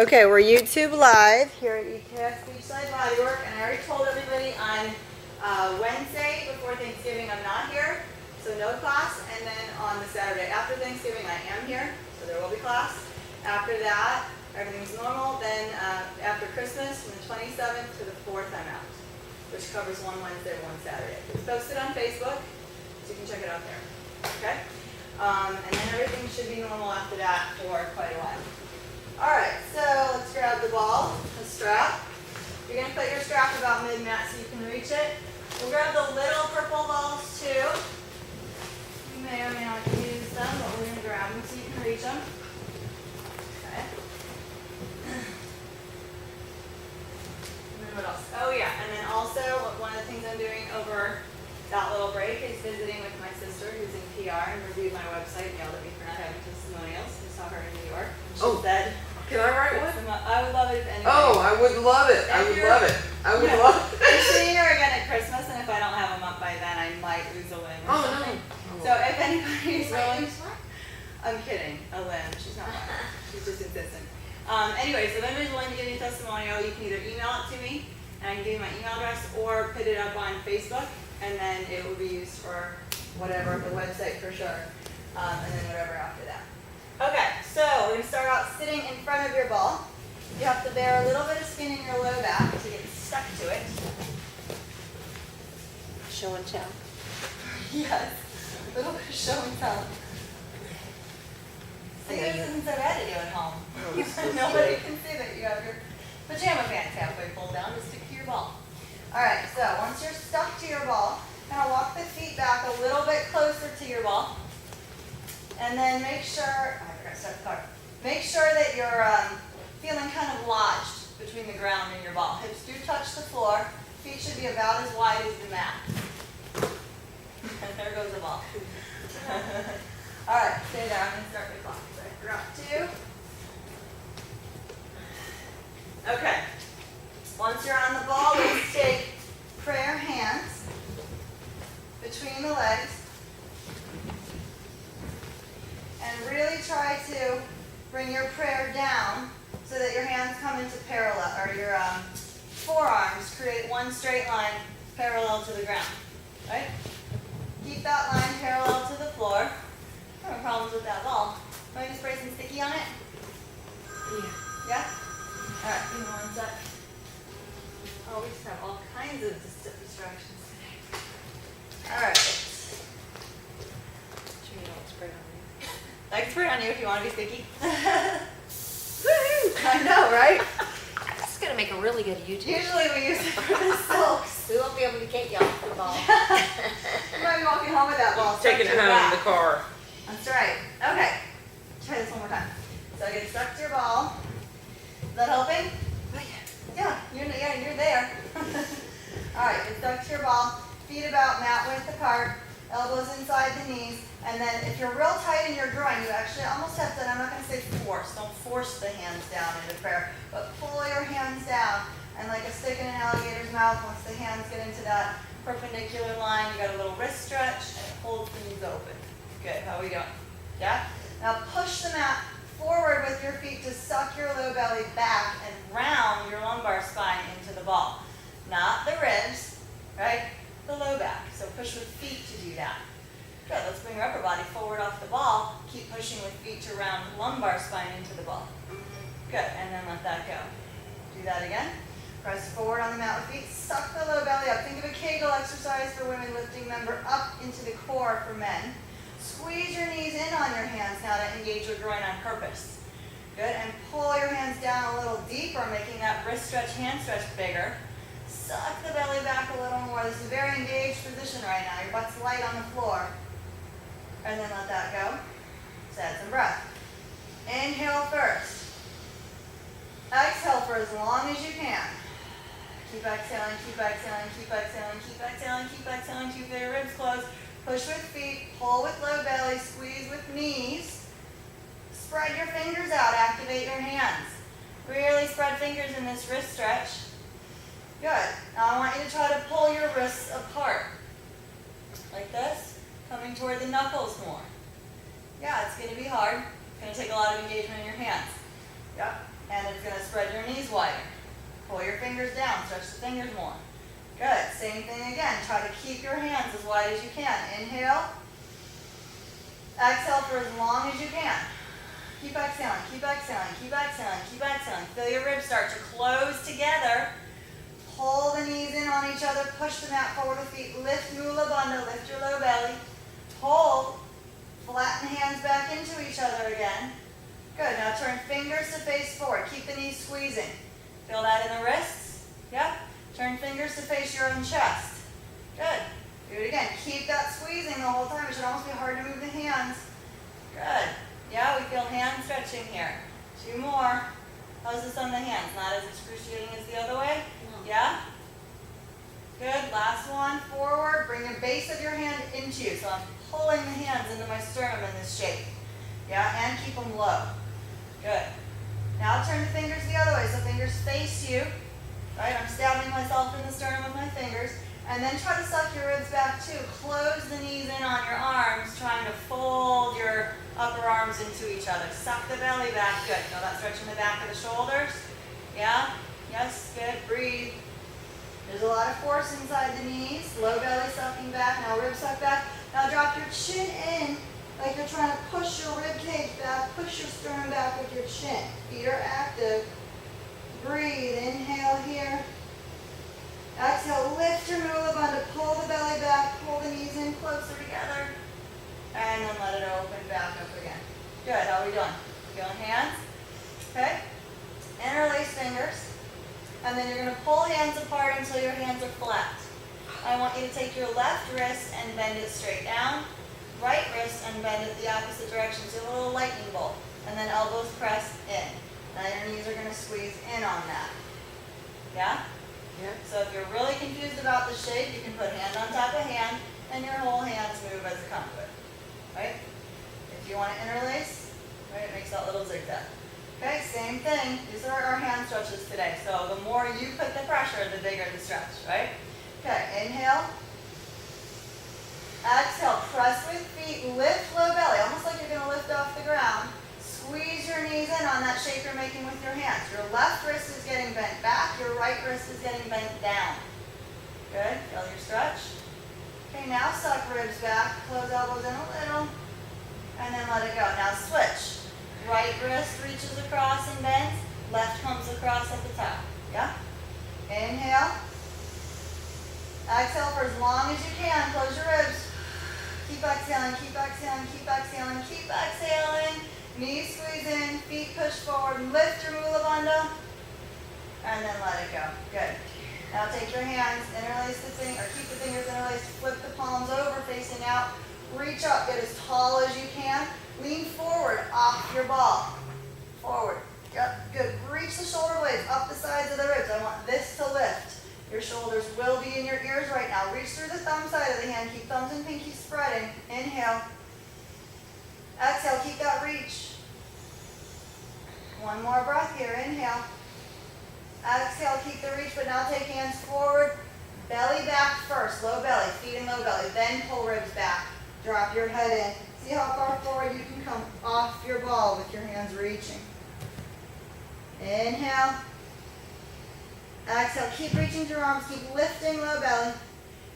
Okay, we're YouTube Live here at EKS Beachside Bodywork, and I already told everybody on Wednesday before Thanksgiving I'm not here, so no class, and then on the Saturday after Thanksgiving I am here, so there will be class. After that, everything's normal. Then after Christmas, from the 27th to the 4th, I'm out, which covers one Wednesday, one Saturday. It's posted on Facebook, so you can check it out there. Okay? And then everything should be normal after that for quite a while. Alright, so let's grab the ball, the strap. You're going to put your strap about mid-mat so you can reach it. We'll grab the little purple balls too. You may or may not use them, but we're going to grab them so you can reach them. Okay. And then what else? Oh yeah, and then also one of the things I'm doing over that little break is visiting with my sister who's in PR and reviewed my website and yelled at me for not having testimonials. I saw her in New York. And she said, can I write one? I would love it if anybody. Oh, I would love it. I would love it. I would love it. I'm seeing her again at Christmas, and if I don't have them up by then, I might lose a limb or something. No. So if anybody's willing, I'm kidding. A limb. She's not lying. She's just insistent. Anyway, so if anybody's willing to give me a testimonial, you can either email it to me, and I can give you my email address, or put it up on Facebook, and then it will be used for whatever, the website for sure, and then whatever after that. Okay, so we're going to start out sitting in front of your ball. You have to bear a little bit of spin in your low back to get stuck to it. Show and tell. Yes, a little bit of show and tell. See, this isn't so bad to do at home. Nobody can see that you have your pajama pants halfway pulled down to stick to your ball. All right, so once you're stuck to your ball, kind of walk the feet back a little bit closer to your ball. And then make sure, I forgot to start the card. Make sure that you're feeling kind of lodged between the ground and your ball. Hips do touch the floor. Feet should be about as wide as the mat. And there goes the ball. All right, stay there. I'm going to start the clock. So I forgot to. Okay. Once you're on the ball, let's take prayer hands between the legs. And really try to bring your prayer down so that your hands come into parallel, or your forearms create one straight line parallel to the ground. Right? Keep that line parallel to the floor. No problems with that ball. Want me to spray some sticky on it? Yeah? Alright, give me one sec. Oh, we just have all kinds of distractions today. Alright. Sure you don't spray it on me. I can spray it on you if you want to be sticky. Woohoo! I know, right? This is going to make a really good YouTube. Usually we use it for the silks. We won't be able to get you off the ball. You might be walking home with that ball. Taking it home in the car. That's right. Okay. Try this one more time. So get stuck to your ball. Is that helping? Oh, Yeah, you're there. All right, get stuck to your ball. Feet about mat width apart. Elbows inside the knees. And then if you're real tight in your groin, you actually almost have to, and I'm not going to say force, don't force the hands down into prayer, but pull your hands down. And like a stick in an alligator's mouth, once the hands get into that perpendicular line, you got a little wrist stretch, and it holds the knees open. Good, how are we doing? Yeah? Now push the mat forward with your feet to suck your low belly back and round your lumbar spine into the ball. Not the ribs, right? The low back. So push with feet to do that. Good, let's bring your upper body forward off the ball. Keep pushing with feet to round lumbar spine into the ball. Good, and then let that go. Do that again. Press forward on the mat with feet. Suck the low belly up. Think of a Kegel exercise for women, lifting member up into the core for men. Squeeze your knees in on your hands now to engage your groin on purpose. Good, and pull your hands down a little deeper, making that wrist stretch, hand stretch bigger. Suck the belly back a little more. This is a very engaged position right now. Your butt's light on the floor. And then let that go. Just add some breath. Inhale first. Exhale for as long as you can. Keep exhaling, keep exhaling, keep exhaling, keep exhaling, keep exhaling. Keep your ribs closed. Push with feet, pull with low belly, squeeze with knees. Spread your fingers out, activate your hands. Really spread fingers in this wrist stretch. Good. Now I want you to try to pull your wrists apart. Like this, coming toward the knuckles more. Yeah, it's going to be hard. It's going to take a lot of engagement in your hands. Yep. And it's gonna spread your knees wider. Pull your fingers down, stretch the fingers more. Good, same thing again. Try to keep your hands as wide as you can. Inhale. Exhale for as long as you can. Keep exhaling, keep exhaling, keep exhaling, keep exhaling. Feel your ribs start to close together. Pull the knees in on each other, push the mat forward with feet, lift Mula Bandha, lift your low belly. Hold, flatten hands back into each other again. Good, now turn fingers to face forward. Keep the knees squeezing. Feel that in the wrists? Yep. Turn fingers to face your own chest. Good. Do it again. Keep that squeezing the whole time. It should almost be hard to move the hands. Good. Yeah, we feel hand stretching here. 2 more. How's this on the hands? Not as excruciating as the other way? Yeah? Good. Last one. Forward. Bring the base of your hand into you. So I'm pulling the hands into my sternum in this shape. Yeah? And keep them low. Good. Now turn the fingers the other way. So fingers face you. Right? I'm stabbing myself in the sternum with my fingers. And then try to suck your ribs back too. Close the knees in on your arms, trying to fold your upper arms into each other. Suck the belly back. Good. Feel that stretch in the back of the shoulders? Yeah? Yes, good. Breathe. There's a lot of force inside the knees. Low belly sucking back. Now rib suck back. Now drop your chin in like you're trying to push your rib cage back. Push your sternum back with your chin. Feet are active. Breathe. Inhale here. Exhale. Lift your Mula Bandha. Pull the belly back. Pull the knees in closer together. And then let it open back up again. Good. How are we doing? Feeling hands? Okay. Interlace fingers. And then you're going to pull hands apart until your hands are flat. I want you to take your left wrist and bend it straight down. Right wrist and bend it the opposite direction. So a little lightning bolt. And then elbows press in. Now your knees are going to squeeze in on that. Yeah? Yeah. So if you're really confused about the shape, you can put hand on top of hand and your whole hands move as a conduit. Right? If you want to interlace, right, it makes that little zigzag. Okay, same thing. These are our hand stretches today. So the more you put the pressure, the bigger the stretch, right? Okay, inhale. Exhale, press with feet, lift low belly, almost like you're going to lift off the ground. Squeeze your knees in on that shape you're making with your hands. Your left wrist is getting bent back, your right wrist is getting bent down. Good, feel your stretch. Okay, now suck ribs back, close elbows in a little, and then let it go. Now switch. Right wrist reaches across and bends, left comes across at the top. Yeah? Inhale. Exhale for as long as you can, close your ribs. Keep exhaling, keep exhaling, keep exhaling, keep exhaling. Knees squeeze in, feet push forward, lift your Mula Bandha, and then let it go. Good. Now take your hands, interlace the finger, or keep the fingers interlaced, flip the palms over, facing out, reach up, get as tall as you can, lean forward, off your ball, forward. Yep, good. Reach the shoulder blades up the sides of the ribs. I want this to lift. Your shoulders will be in your ears right now. Reach through the thumb side of the hand, keep thumbs and pinkies spreading. Inhale. Exhale, keep that reach. One more breath here, inhale. Exhale, keep the reach, but now take hands forward. Belly back first, low belly, feet in low belly, then pull ribs back. Drop your head in. See how far forward you can come off your ball with your hands reaching. Inhale. Exhale, keep reaching through arms, keep lifting low belly.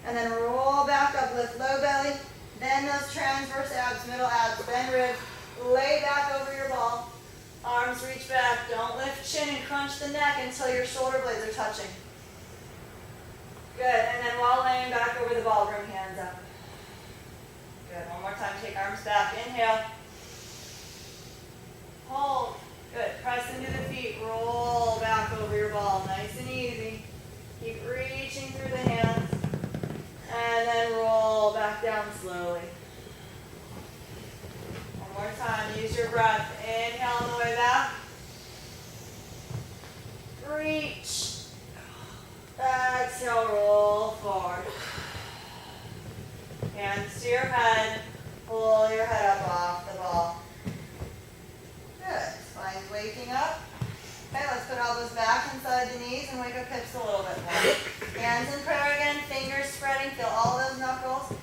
And then roll back up, lift low belly. Then those transverse abs, middle abs, bend ribs. Lay back over your ball. Arms reach back. Don't lift chin and crunch the neck until your shoulder blades are touching. Good. And then while laying back over the ball, bring hands up. Good. One more time. Take arms back. Inhale. Hold. Good. Press into the feet. Roll back over your ball. Nice and easy. Keep reaching through the hands. And then roll back down slowly. One more time. Use your breath. Inhale on the way back. Reach. Exhale, roll forward. Hands to your head. Pull your head up off the ball. Good. Spine's waking up. Okay, let's put elbows back inside the knees and wake up hips a little bit more. Hands in prayer again, fingers spreading, feel all those knuckles.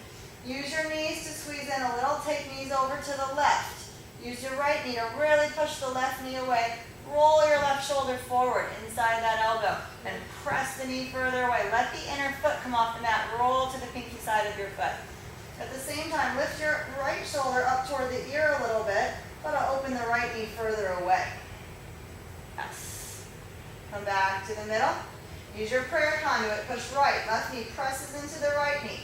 Use your knees to squeeze in a little, take knees over to the left. Use your right knee to really push the left knee away. roll your left shoulder forward inside that elbow and press the knee further away. Let the inner foot come off the mat. Roll to the pinky side of your foot. At the same time, lift your right shoulder up toward the ear a little bit, but open the right knee further away. Yes. Come back to the middle. Use your prayer conduit. Push right. Left knee presses into the right knee.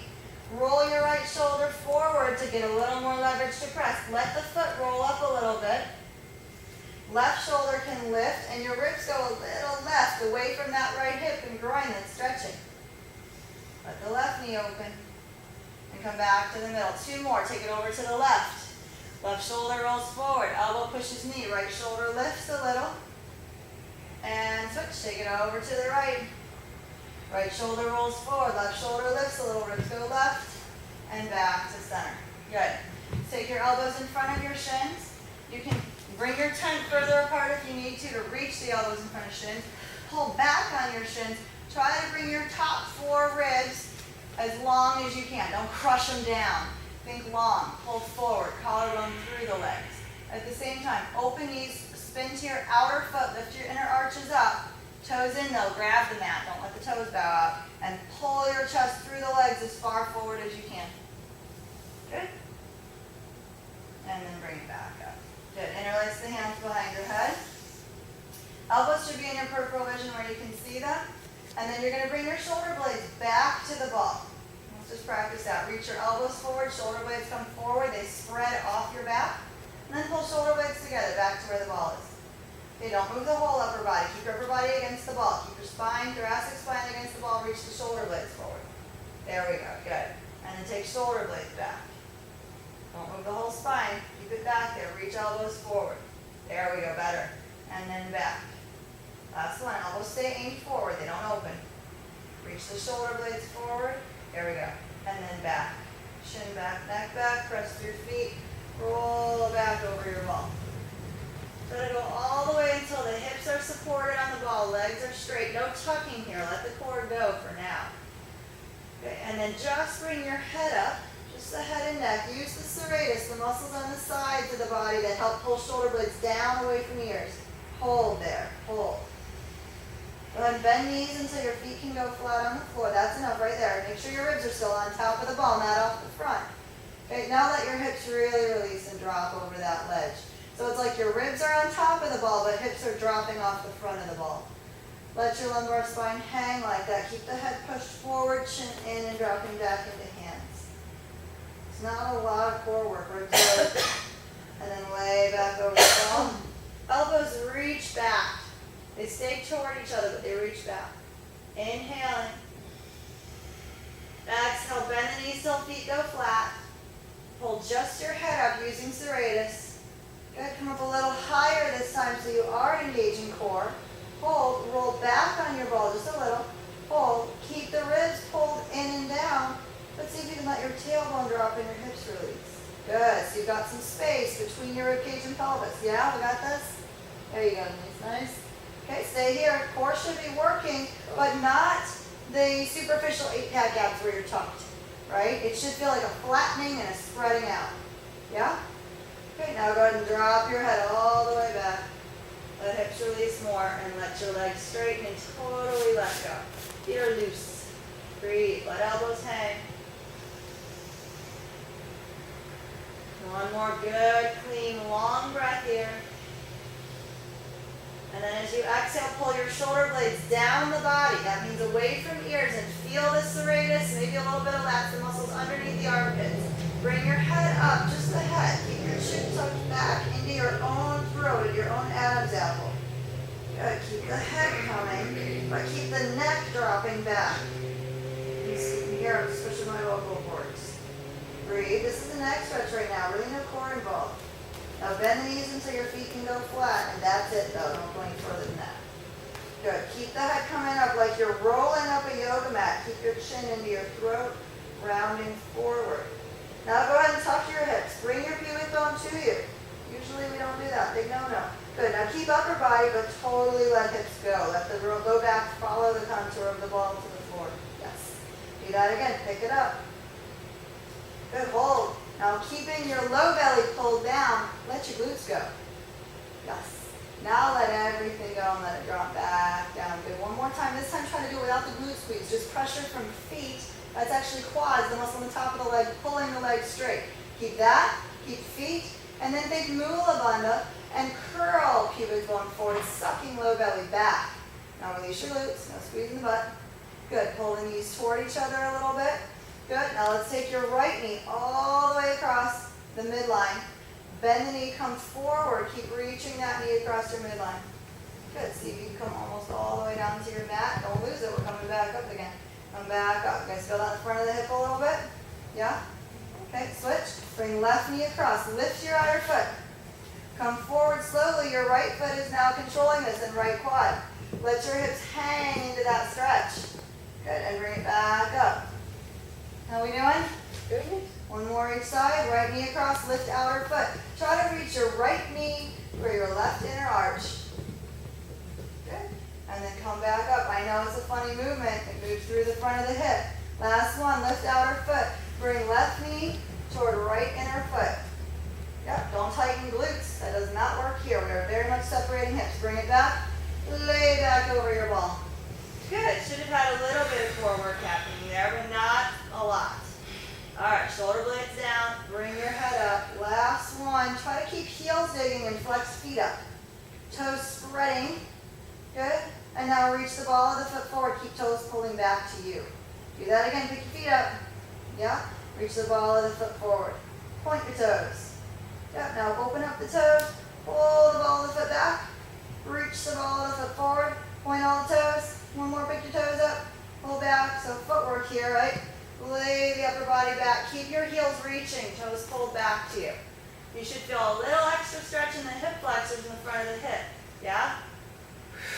Roll your right shoulder forward to get a little more leverage to press. Let the foot roll up a little bit. Left shoulder can lift, and your ribs go a little left away from that right hip and groin that's stretching. Let the left knee open. And come back to the middle. 2 more. Take it over to the left. Left shoulder rolls forward. Elbow pushes knee. Right shoulder lifts a little. And switch. Take it over to the right. Right shoulder rolls forward. Left shoulder lifts a little. Ribs go left. And back to center. Good. Take your elbows in front of your shins. You can bring your tent further apart if you need to reach the elbows in front of shins. Pull back on your shins. Try to bring your top 4 ribs as long as you can. Don't crush them down. Think long. Pull forward. Collarbone through the legs. At the same time, open knees. Spin to your outer foot. Lift your inner arches up. Toes in though. Grab the mat. Don't let the toes bow out. And pull your chest through the legs as far forward as you can. Good. And then bring it back up. Good. Interlace the hands behind your head. Elbows should be in your peripheral vision where you can see them. And then you're going to bring your shoulder blades back to the ball. Let's just practice that. Reach your elbows forward. Shoulder blades come forward. They spread off your back. And then pull shoulder blades together back to where the ball is. Okay, don't move the whole upper body. Keep your upper body against the ball. Keep your spine, thoracic spine against the ball. Reach the shoulder blades forward. There we go. Good. And then take shoulder blades back. Don't move the whole spine. Keep it back there. Reach elbows forward. There we go. Better. And then back. Last one. Elbows stay aimed forward. They don't open. Reach the shoulder blades forward. There we go. And then back. Shin back, neck back. Press through feet. Roll back over your ball. Let it go all the way until the hips are supported on the ball. Legs are straight. No tucking here. Let the core go for now. Okay, and then just bring your head up. Just the head and neck. Use the serratus, the muscles on the sides of the body that help pull shoulder blades down away from ears. Hold there. Hold. Go ahead and bend knees until your feet can go flat on the floor. That's enough right there. Make sure your ribs are still on top of the ball, not off the front. Okay, now let your hips really release and drop over that ledge. So it's like your ribs are on top of the ball, but hips are dropping off the front of the ball. Let your lumbar spine hang like that. Keep the head pushed forward, chin in, and dropping back into hands. It's not a lot of core work. Ribs open. And then lay back over the ball. Elbows reach back. They stay toward each other, but they reach back. Inhaling. Exhale, bend the knees till feet go flat. Pull just your head up using serratus. Good, come up a little higher this time so you are engaging core. Hold, roll back on your ball just a little. Hold, keep the ribs pulled in and down. Let's see if you can let your tailbone drop and your hips release. Good, so you've got some space between your ribcage and pelvis. Yeah, we got this? There you go, nice. Okay, stay here. Core should be working, but not the superficial 8-pack abs where you're tucked, right? It should feel like a flattening and a spreading out. Yeah? Okay, now go ahead and drop your head all the way back. Let hips release more and let your legs straighten and totally let go. Feet are loose. Breathe. Let elbows hang. One more good, clean, long breath here. And then as you exhale, pull your shoulder blades down the body. That means away from ears, and feel the serratus, maybe a little bit of lats, the muscles underneath the armpits. Bring your head up, just the head. Keep your chin tucked back into your own throat, and your own Adam's apple. Good, keep the head coming, but keep the neck dropping back. You can hear I'm switching my vocal cords. Breathe. This is the neck stretch right now. Really no core involved. Now bend the knees until your feet can go flat, and that's it though. Don't go any further than that. Good. Keep the head coming up like you're rolling up a yoga mat. Keep your chin into your throat, rounding forward. Now go ahead and tuck your hips. Bring your pubic bone to you. Usually we don't do that. Big no-no. Good. Now keep upper body, but totally let hips go. Let the roll go back. Follow the contour of the ball to the floor. Yes. Do that again. Pick it up. Good. Hold. Now keeping your low belly pulled down, let your glutes go. Yes. Now let everything go and let it drop back down. Good. One more time. This time try to do it without the glute squeeze. Just pressure from feet. That's actually quads, the muscle on the top of the leg, pulling the leg straight. Keep that. Keep feet. And then think mula bandha and curl pubic bone forward, sucking low belly back. Now release your glutes. No squeezing the butt. Good. Pull the knees toward each other a little bit. Good. Now let's take your right knee all the way across the midline. Bend the knee, come forward. Keep reaching that knee across your midline. Good. See if you can come almost all the way down to your mat. Don't lose it. We're coming back up again. Come back up. You guys feel that in the front of the hip a little bit? Yeah? Okay, switch. Bring left knee across. Lift your outer foot. Come forward slowly. Your right foot is now controlling this and right quad. Let your hips hang into that stretch. Good. And bring it back up. How we doing? Good. One more each side. Right knee across. Lift outer foot. Try to reach your right knee for your left inner arch. Good. And then come back up. I know it's a funny movement. It moves through the front of the hip. Last one. Lift outer foot. Bring left knee toward right inner foot. Yep. Don't tighten glutes. That does not work here. We are very much separating hips. Bring it back. Lay back over your ball. Good. Should have had a little bit of core work happening there, but not a lot. All right, shoulder blades down. Bring your head up. Last one. Try to keep heels digging and flex feet up. Toes spreading. Good. And now reach the ball of the foot forward. Keep toes pulling back to you. Do that again. Pick your feet up. Yeah. Reach the ball of the foot forward. Point your toes. Yep. Now open up the toes. Pull the ball of the foot back. Reach the ball of the foot forward. Point all the toes. One more. Pick your toes up. Pull back. So footwork here, right? Lay the upper body back. Keep your heels reaching. Toes pulled back to you. You should feel a little extra stretch in the hip flexors in the front of the hip. Yeah?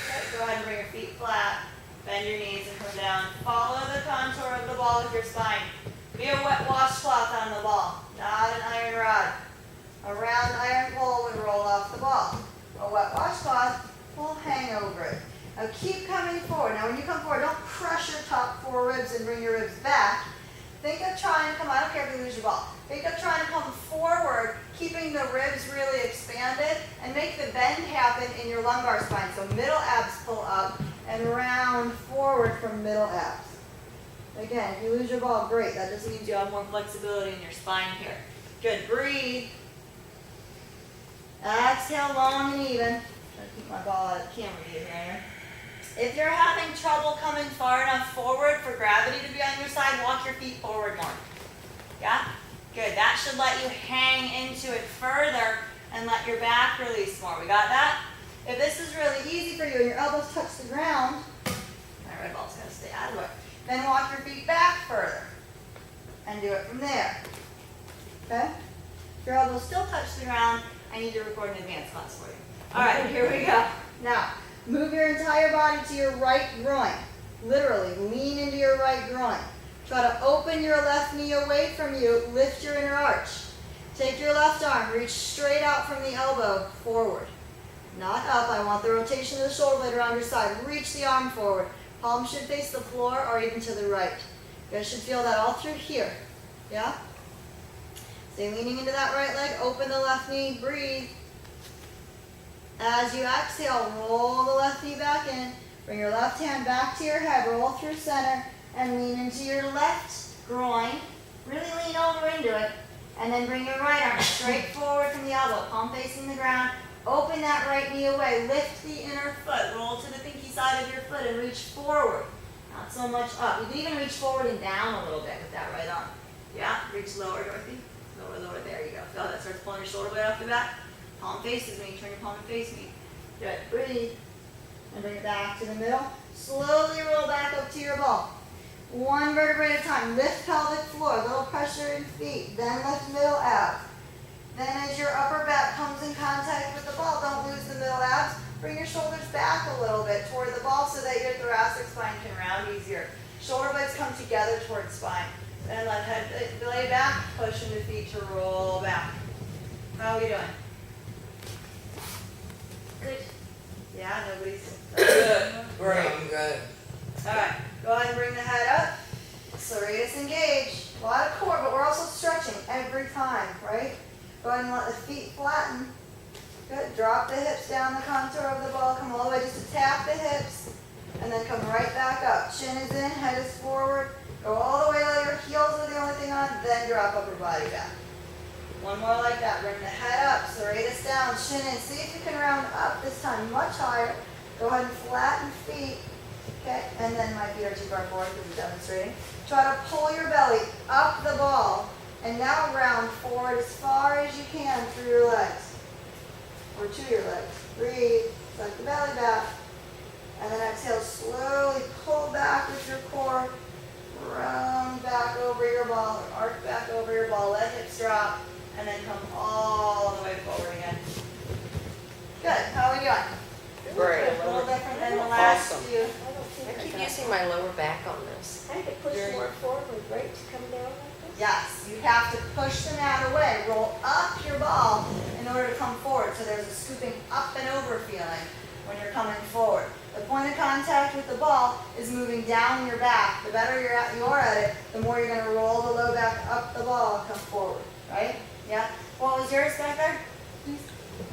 Okay, go ahead and bring your feet flat. Bend your knees and come down. Follow the contour of the ball with your spine. Be a wet washcloth on the ball, not an iron rod. A round iron pole would roll off the ball. A wet washcloth will hang over it. Now keep coming forward. Now when you come forward, don't crush your top four ribs and bring your ribs back. Think of trying to come, I don't care if you lose your ball. Think of trying to come forward, keeping the ribs really expanded, and make the bend happen in your lumbar spine. So middle abs pull up and round forward from middle abs. Again, if you lose your ball, great. That just means you have more flexibility in your spine here. Good, breathe. Exhale long and even. Try to keep my ball out of the camera view here. If you're having trouble coming far enough forward for gravity to be on your side, walk your feet forward more. Yeah? Good. That should let you hang into it further and let your back release more. We got that? If this is really easy for you and your elbows touch the ground, my red ball's going to stay out of the way. Then walk your feet back further and do it from there. Okay? If your elbows still touch the ground, I need to record an advanced class for you. All right, here we go. Now, move your entire body to your right groin. Literally, lean into your right groin. Try to open your left knee away from you. Lift your inner arch. Take your left arm. Reach straight out from the elbow forward. Not up. I want the rotation of the shoulder blade around your side. Reach the arm forward. Palm should face the floor or even to the right. You guys should feel that all through here. Yeah? Stay leaning into that right leg. Open the left knee. Breathe. As you exhale, roll the left knee back in. Bring your left hand back to your head. Roll through center and lean into your left groin. Really lean over into it. And then bring your right arm straight forward from the elbow. Palm facing the ground. Open that right knee away. Lift the inner foot. Roll to the pinky side of your foot and reach forward. Not so much up. You can even reach forward and down a little bit with that right arm. Yeah? Reach lower, Dorothy. Lower, lower. There you go. Feel how that starts pulling your shoulder blade off the back? Palm faces me. Turn your palm and face me. Good. Breathe. And bring it back to the middle. Slowly roll back up to your ball. One vertebrae at a time. Lift pelvic floor. Little pressure in feet. Then lift middle abs. Then as your upper back comes in contact with the ball, don't lose the middle abs. Bring your shoulders back a little bit toward the ball so that your thoracic spine can round easier. Shoulder blades come together towards spine. Then let head lay back, push into feet to roll back. How are we doing? Good. Yeah, nobody's Good. Great. I'm good. All right, go ahead and bring the head up. Serratus engage. A lot of core, but we're also stretching every time, right? Go ahead and let the feet flatten. Good. Drop the hips down the contour and then come right back up. Chin is in, head is forward. Go all the way till your heels are the only thing on, then drop upper body back. One more like that. Bring the head up, serratus down, chin in. See if you can round up this time, much higher. Go ahead and flatten feet. Okay, and then my feet are too far forward because we're demonstrating. Try to pull your belly up the ball, and now round forward as far as you can through your legs, or to your legs. Breathe, suck the belly back, and then exhale, slowly pull back with your core, round back over your ball, or arc back over your ball, let hips drop, and then come all the way forward again. Good, how are we doing? Great. A little different than the last Awesome. few. I I keep got using my lower back on this. I had to push more forward, right, to come down like this? Yes, you have to push the mat away, roll up your ball in order to come forward. So there's a scooping up and over feeling when you're coming forward. The point of contact with the ball is moving down your back. The better you're at it, the more you're going to roll the low back up the ball and come forward, right? Yeah? What was yours back there?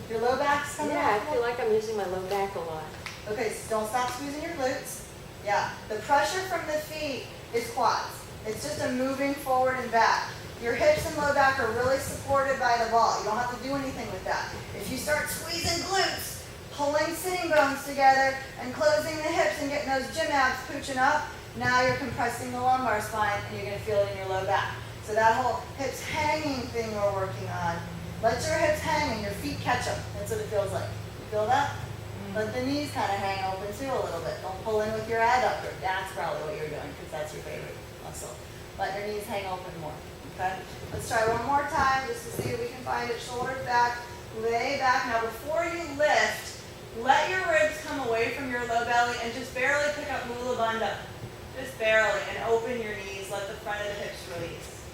Your low back's coming Yeah, I out? feel like I'm using my low back a lot. Okay, so don't stop squeezing your glutes. Yeah, the pressure from the feet is quads. It's just a moving forward and back. Your hips and low back are really supported by the ball. You don't have to do anything with that. If you start squeezing glutes, pulling sitting bones together and closing the hips and getting those gym abs pooching up, now you're compressing the lumbar spine and you're going to feel it in your low back. So that whole hips hanging thing we're working on. Let your hips hang and your feet catch them. That's what it feels like. You feel that? Let the knees kind of hang open too a little bit. Don't pull in with your adductor. That's probably what you're doing because that's your favorite muscle. Let your knees hang open more. Okay? Let's try one more time just to see if we can find it. Shoulders back, lay back. Now before you lift, let your ribs come away from your low belly and just barely pick up Mula Bandha. Just barely. And open your knees. Let the front of the hips release.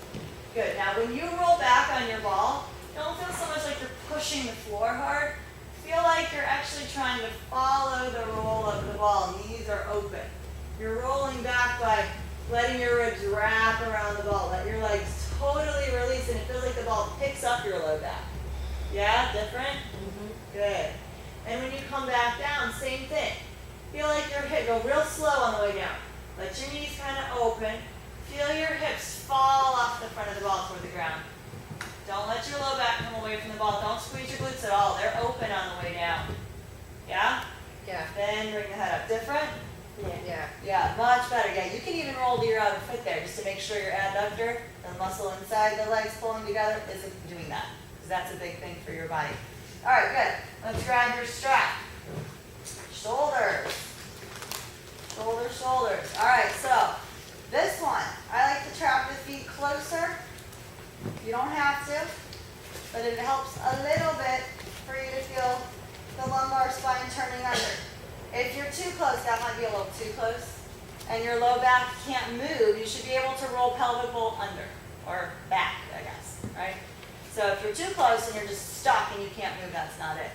Good. Now when you roll back on your ball, don't feel so much like you're pushing the floor hard. Feel like you're actually trying to follow the roll of the ball. Knees are open. You're rolling back by letting your ribs wrap around the ball. Let your legs totally release, and it feels like the ball picks up your low back. Yeah, different? Mm-hmm. Good. And when you come back down, same thing. Feel like your hip, go real slow on the way down. Let your knees kind of open. Feel your hips fall off the front of the ball toward the ground. Don't let your low back come away from the ball. Don't squeeze your glutes at all. They're open on the way down. Yeah? Yeah. Then bring the head up. Different? Yeah. Yeah, much better. Yeah, you can even roll to your outer foot there just to make sure your adductor, the muscle inside the legs pulling together, isn't doing that. Because that's a big thing for your body. All right, good. Let's grab your strap. Shoulders. Shoulders, shoulders. All right, so this one, I like to trap the feet closer. You don't have to, but it helps a little bit for you to feel the lumbar spine turning under. If you're too close, that might be a little too close, and your low back can't move, you should be able to roll pelvic bowl under, or back, I guess, right? So if you're too close and you're just stuck and you can't move, that's not it,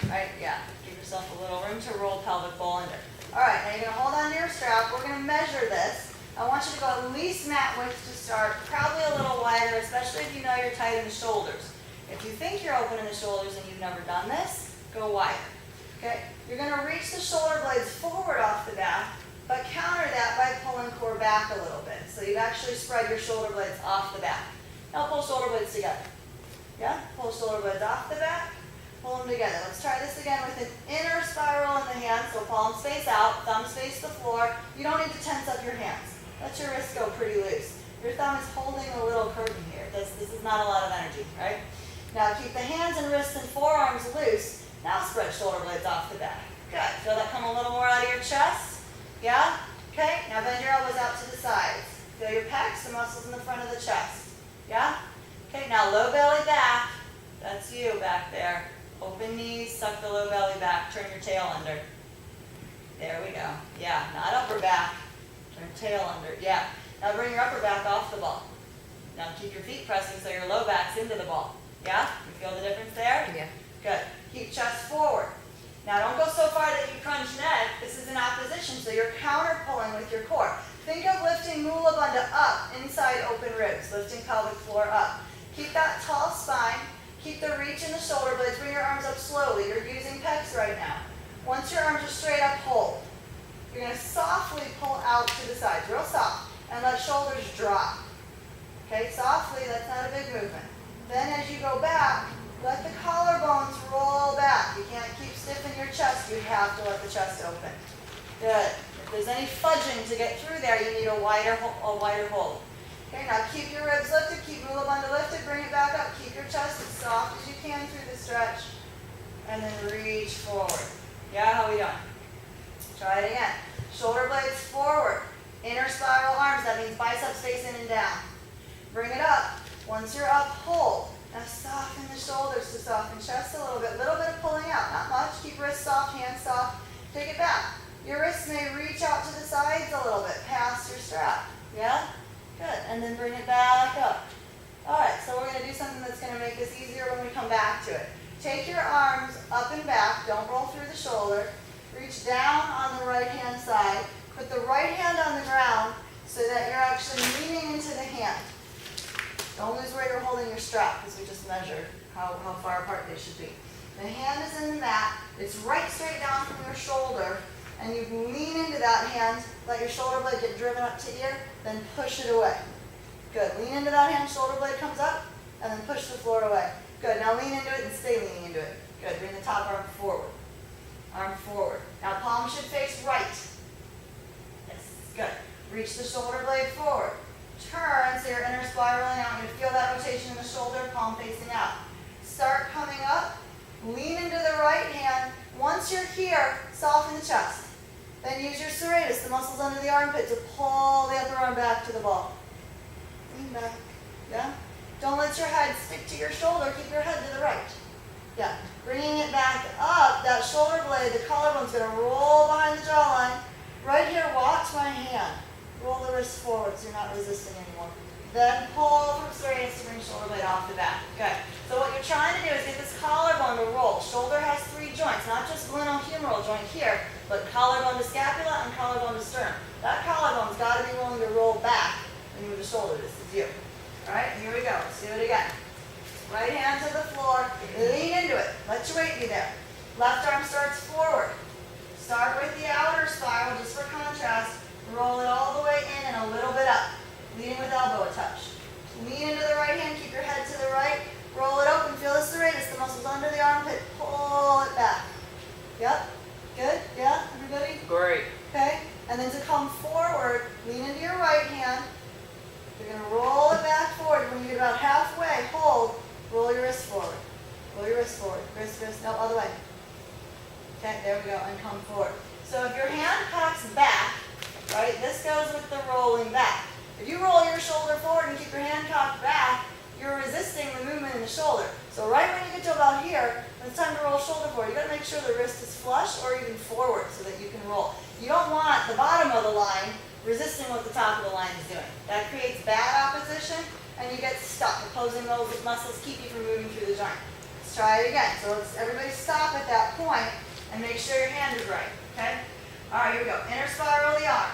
right? Yeah, give yourself a little room to roll pelvic bowl under. All right, now you're gonna hold on to your strap. We're gonna measure this. I want you to go at least mat width to start, probably a little wider, especially if you know you're tight in the shoulders. If you think you're open in the shoulders and you've never done this, go wider. Okay? You're going to reach the shoulder blades forward off the back, but counter that by pulling core back a little bit. So you've actually spread your shoulder blades off the back. Now pull shoulder blades together. Yeah? Pull shoulder blades off the back, pull them together. Let's try this again with an inner spiral in the hands, so palms face out, thumbs face the floor. You don't need to tense up your hands. Let your wrists go pretty loose. Your thumb is holding a little curtain here. This is not a lot of energy, right? Now keep the hands and wrists and forearms loose. Now spread shoulder blades off the back. Good. Feel that come a little more out of your chest? Yeah? Okay, now bend your elbows out to the sides. Feel your pecs, the muscles in the front of the chest. Yeah? Okay, now low belly back. That's you back there. Open knees, suck the low belly back. Turn your tail under. There we go. Yeah, not upper back. Turn tail under. Yeah. Now bring your upper back off the ball. Now keep your feet pressing so your low back's into the ball. Yeah? You feel the difference there? Yeah. Good. Keep chest forward. Now don't go so far that you crunch neck. This is in opposition, so you're counter pulling with your core. Think of lifting Mula Bandha up, inside open ribs, lifting pelvic floor up. Keep that tall spine. Keep the reach in the shoulder blades. Bring your arms up slowly. You're using pecs right now. Once your arms are straight up, hold. You're going to out to the sides, real soft. And let shoulders drop. Okay, softly, that's not a big movement. Then as you go back, let the collarbones roll back. You can't keep stiff in your chest. You have to let the chest open. Good. If there's any fudging to get through there, you need a wider hold. Okay, now keep your ribs lifted, keep Mula Bandha lifted, bring it back up. Keep your chest as soft as you can through the stretch. And then reach forward. Yeah, how we doing? Try it again. Shoulder blades forward. Inner spiral arms, that means biceps facing and down. Bring it up. Once you're up, hold. Now soften the shoulders to soften chest a little bit of pulling out, not much. Keep wrists soft, hands soft. Take it back. Your wrists may reach out to the sides a little bit, past your strap. Yeah? Good. And then bring it back up. All right, so we're going to do something that's going to make this easier when we come back to it. Take your arms up and back. Don't roll through the shoulder. Reach down on the right hand side. Put the right hand on the ground so that you're actually leaning into the hand. Don't lose where you're holding your strap because we just measured how far apart they should be. The hand is in the mat. It's right straight down from your shoulder. And you lean into that hand, let your shoulder blade get driven up to ear, then push it away. Good. Lean into that hand, shoulder blade comes up, and then push the floor away. Good. Now lean into it and stay leaning into it. Good. Bring the top arm forward. Arm forward. Now palm should face right. Yes. Good. Reach the shoulder blade forward. Turn so you're inner spiraling out. You're going to feel that rotation in the shoulder, palm facing out. Start coming up. Lean into the right hand. Once you're here, soften the chest. Then use your serratus, the muscles under the armpit, to pull the upper arm back to the ball. Lean back. Yeah? Don't let your head stick to your shoulder. Keep your head to the right. Yeah. Bringing it back up, that shoulder blade, the collarbone's going to roll behind the jawline. Right here, watch my hand. Roll the wrist forward so you're not resisting anymore. Then pull from serratus to bring shoulder blade off the back. Good. So what you're trying to do is get this collarbone to roll. Shoulder has 3 joints, not just glenohumeral joint here, but collarbone to scapula and collarbone to sternum. That collarbone's got to be willing to roll back and move the shoulder. This is you. All right, here we go. Let's do it again. Right hand to the floor. Lean into it. Let your weight be there. Left arm starts forward. Start with the outer spiral just for contrast. Roll it all the way in and a little bit up. Leading with elbow a touch. Lean into the right hand. Keep your head to the right. Roll it open. Feel the serratus, the muscles under the armpit. Pull it back. Yep. Good? Yeah? Everybody? Great. Okay? And then to come forward, lean into your right hand. You're going to roll it back forward. When you get about halfway, hold. Roll your wrist forward. Roll your wrist forward. Wrist, wrist. No, other way. Okay, there we go. And come forward. So if your hand cocks back, right, this goes with the rolling back. If you roll your shoulder forward and keep your hand cocked back, you're resisting the movement in the shoulder. So right when you get to about here, when it's time to roll shoulder forward, you got to make sure the wrist is flush or even forward so that you can roll. You don't want the bottom of the line resisting what the top of the line is doing. That creates bad opposition and you get stuck. Opposing those muscles keep you from moving through the joint. Let's try it again. So let's everybody stop at that point and make sure your hand is right. Okay? All right, here we go. Inner spiral the arm.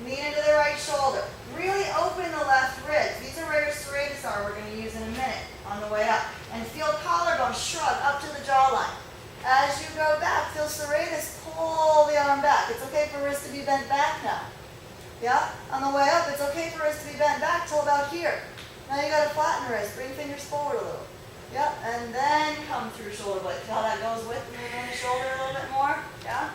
Lean into the right shoulder. Really open the left ribs. These are where your serratus are. We're going to use in a minute on the way up. And feel collarbone shrug up to the jawline. As you go back, feel serratus pull the arm back. It's okay for wrist to be bent back now. Yeah? On the way up, it's okay for wrist to be bent back till about here. Now you got to flatten the wrist. Bring fingers forward a little. Yep. And then come through shoulder blade. See how that goes with moving the shoulder a little bit more? Yeah?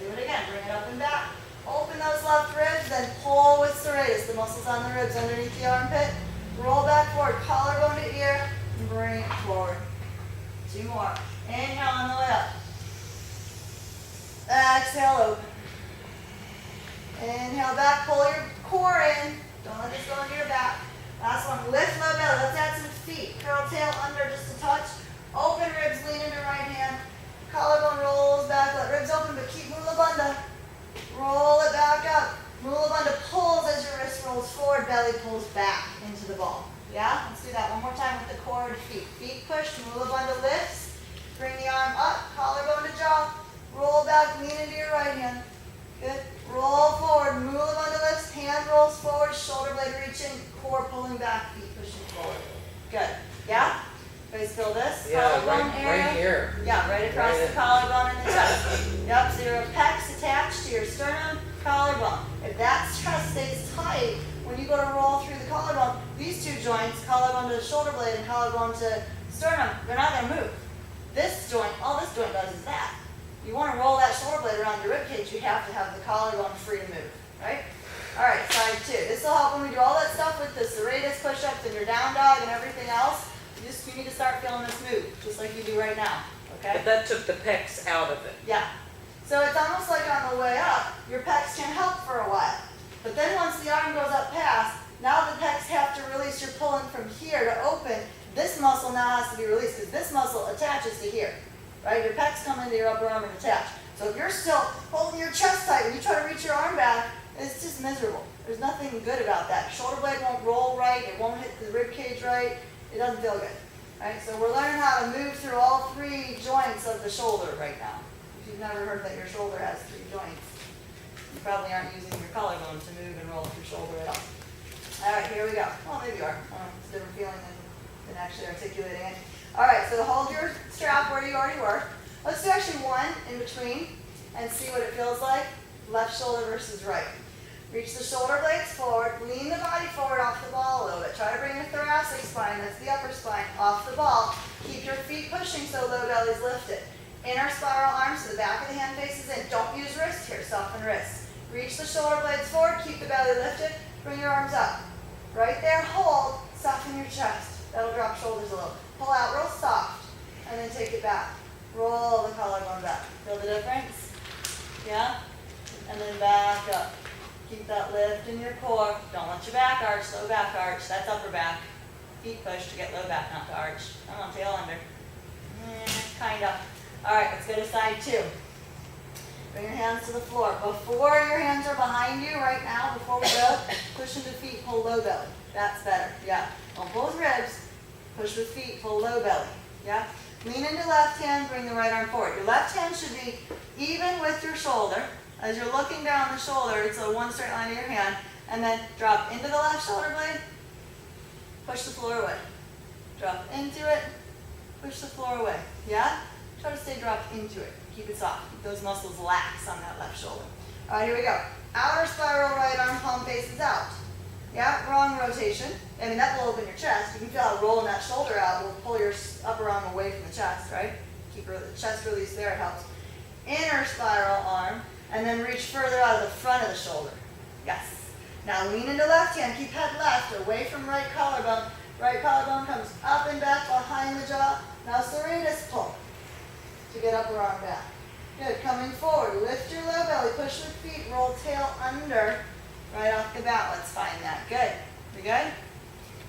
Do it again. Bring it up and back. Open those left ribs, then pull with serratus, the muscles on the ribs underneath the armpit. Roll back forward, collarbone to ear, and bring it forward. 2 more. Inhale on the way up. Exhale, open. Inhale back, pull your core in. Don't let this go into your back. Last one, lift low belly. Let's add some feet. Curl tail under just a touch. Open ribs, lean into right hand. Collarbone rolls back, let ribs open, but keep Mula Bandha. Roll it back up. Mula Bandha pulls as your wrist rolls forward, belly pulls back into the ball. Yeah? Let's do that one more time with the core and feet. Feet push, Mula Bandha lifts. Bring the arm up, collarbone to jaw. Roll back, lean into your right hand. Good. Roll forward, Mula Bandha lifts, hand rolls forward, shoulder blade reaching, core pulling back, feet pushing forward. Good. Yeah? You guys feel this? Yeah, collarbone area? right here. Yeah, right across the collarbone and the chest. Yep, so your pecs attached to your sternum, collarbone. It That chest stays tight when you go to roll through the collarbone. These two joints, collarbone to the shoulder blade and collarbone to sternum, they're not going to move. This joint, all this joint does is that. You want to roll that shoulder blade around your rib cage, you have to have the collarbone free to move, right? All right, side two. This will help when we do all that stuff with the serratus push-ups and your down dog and everything else. You need to start feeling this move, just like you do right now, okay? But that took the pecs out of it. Yeah. So it's almost like on the way up, your pecs can help for a while. But then once the arm goes up past, now the pecs have to release. You're pulling from here to open. This muscle now has to be released because this muscle attaches to here, right? Your pecs come into your upper arm and attach. So if you're still holding your chest tight when you try to reach your arm back, it's just miserable. There's nothing good about that. Shoulder blade won't roll right. It won't hit the rib cage right. It doesn't feel good. Right? So we're learning how to move through all three joints of the shoulder right now. If you've never heard that your shoulder has three joints, you probably aren't using your collarbone to move and roll your shoulder at all. All right, here we go. Well, maybe you are. It's a different feeling than actually articulating it. All right, so hold your strap where you already were. Let's do actually one in between and see what it feels like. Left shoulder versus right. Reach the shoulder blades forward, lean the body forward off the ball a little bit. Try to bring the thoracic spine, that's the upper spine, off the ball. Keep your feet pushing so low belly's lifted. Inner spiral arms so the back of the hand faces in. Don't use wrist here, soften wrists. Reach the shoulder blades forward, keep the belly lifted, bring your arms up. Right there, hold, soften your chest. That'll drop shoulders a little. Pull out real soft, and then take it back. Roll the collarbone back. Feel the difference? Yeah? And then back up. Keep that lift in your core. Don't let your back arch, low back arch. That's upper back. Feet push to get low back, not to arch. Come on, tail under. Kind of. All right, let's go to side two. Bring your hands to the floor. Before your hands are behind you right now, before we go, push into feet, pull low belly. That's better. Yeah. Don't pull with ribs. Push with feet, pull low belly. Yeah. Lean into left hand, bring the right arm forward. Your left hand should be even with your shoulder. As you're looking down the shoulder, it's a one straight line of your hand, and then drop into the left shoulder blade, push the floor away. Drop into it, push the floor away. Yeah? Try to stay dropped into it. Keep it soft. Keep those muscles lax on that left shoulder. All right, here we go. Outer spiral right arm, palm faces out. Yeah, wrong rotation. I mean, that will open your chest. You can feel how rolling that shoulder out will pull your upper arm away from the chest, right? Keep the chest release there, it helps. Inner spiral arm. And then reach further out of the front of the shoulder. Yes. Now lean into left hand. Keep head left, away from right collarbone. Right collarbone comes up and back behind the jaw. Now serratus pull to get upper arm back. Good. Coming forward. Lift your low belly. Push with feet. Roll tail under. Right off the bat. Let's find that. Good. We good?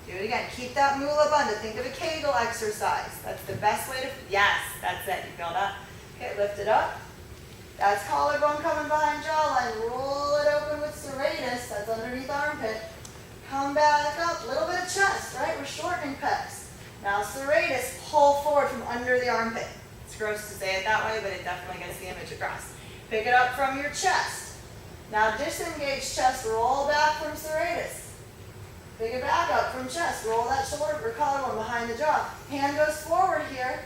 Do it again. Keep that mula bandha. Think of a Kegel exercise. That's the best way to... Yes. That's it. You feel that? Okay. Lift it up. That's collarbone coming behind jawline. Roll it open with serratus. That's underneath armpit. Come back up. A little bit of chest, right? We're shortening pecs. Now serratus, pull forward from under the armpit. It's gross to say it that way, but it definitely gets the image across. Pick it up from your chest. Now disengage chest. Roll back from serratus. Pick it back up from chest. Roll that shoulder or collarbone behind the jaw. Hand goes forward here.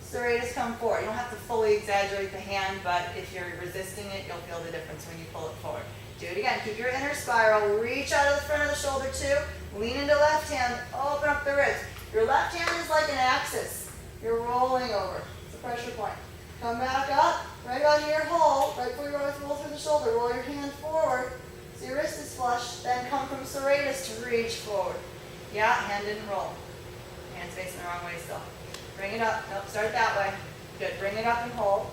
Serratus come forward. You don't have to fully exaggerate the hand, but if you're resisting it, you'll feel the difference when you pull it forward. Do it again. Keep your inner spiral. Reach out of the front of the shoulder too. Lean into left hand. Open up the ribs. Your left hand is like an axis. You're rolling over. It's a pressure point. Come back up. Right about here, hold. Right before you roll through the shoulder. Roll your hand forward. So your wrist is flush. Then come from serratus to reach forward. Yeah, hand didn't roll. Hand's facing the wrong way still. Bring it up. Nope, start that way. Good. Bring it up and hold.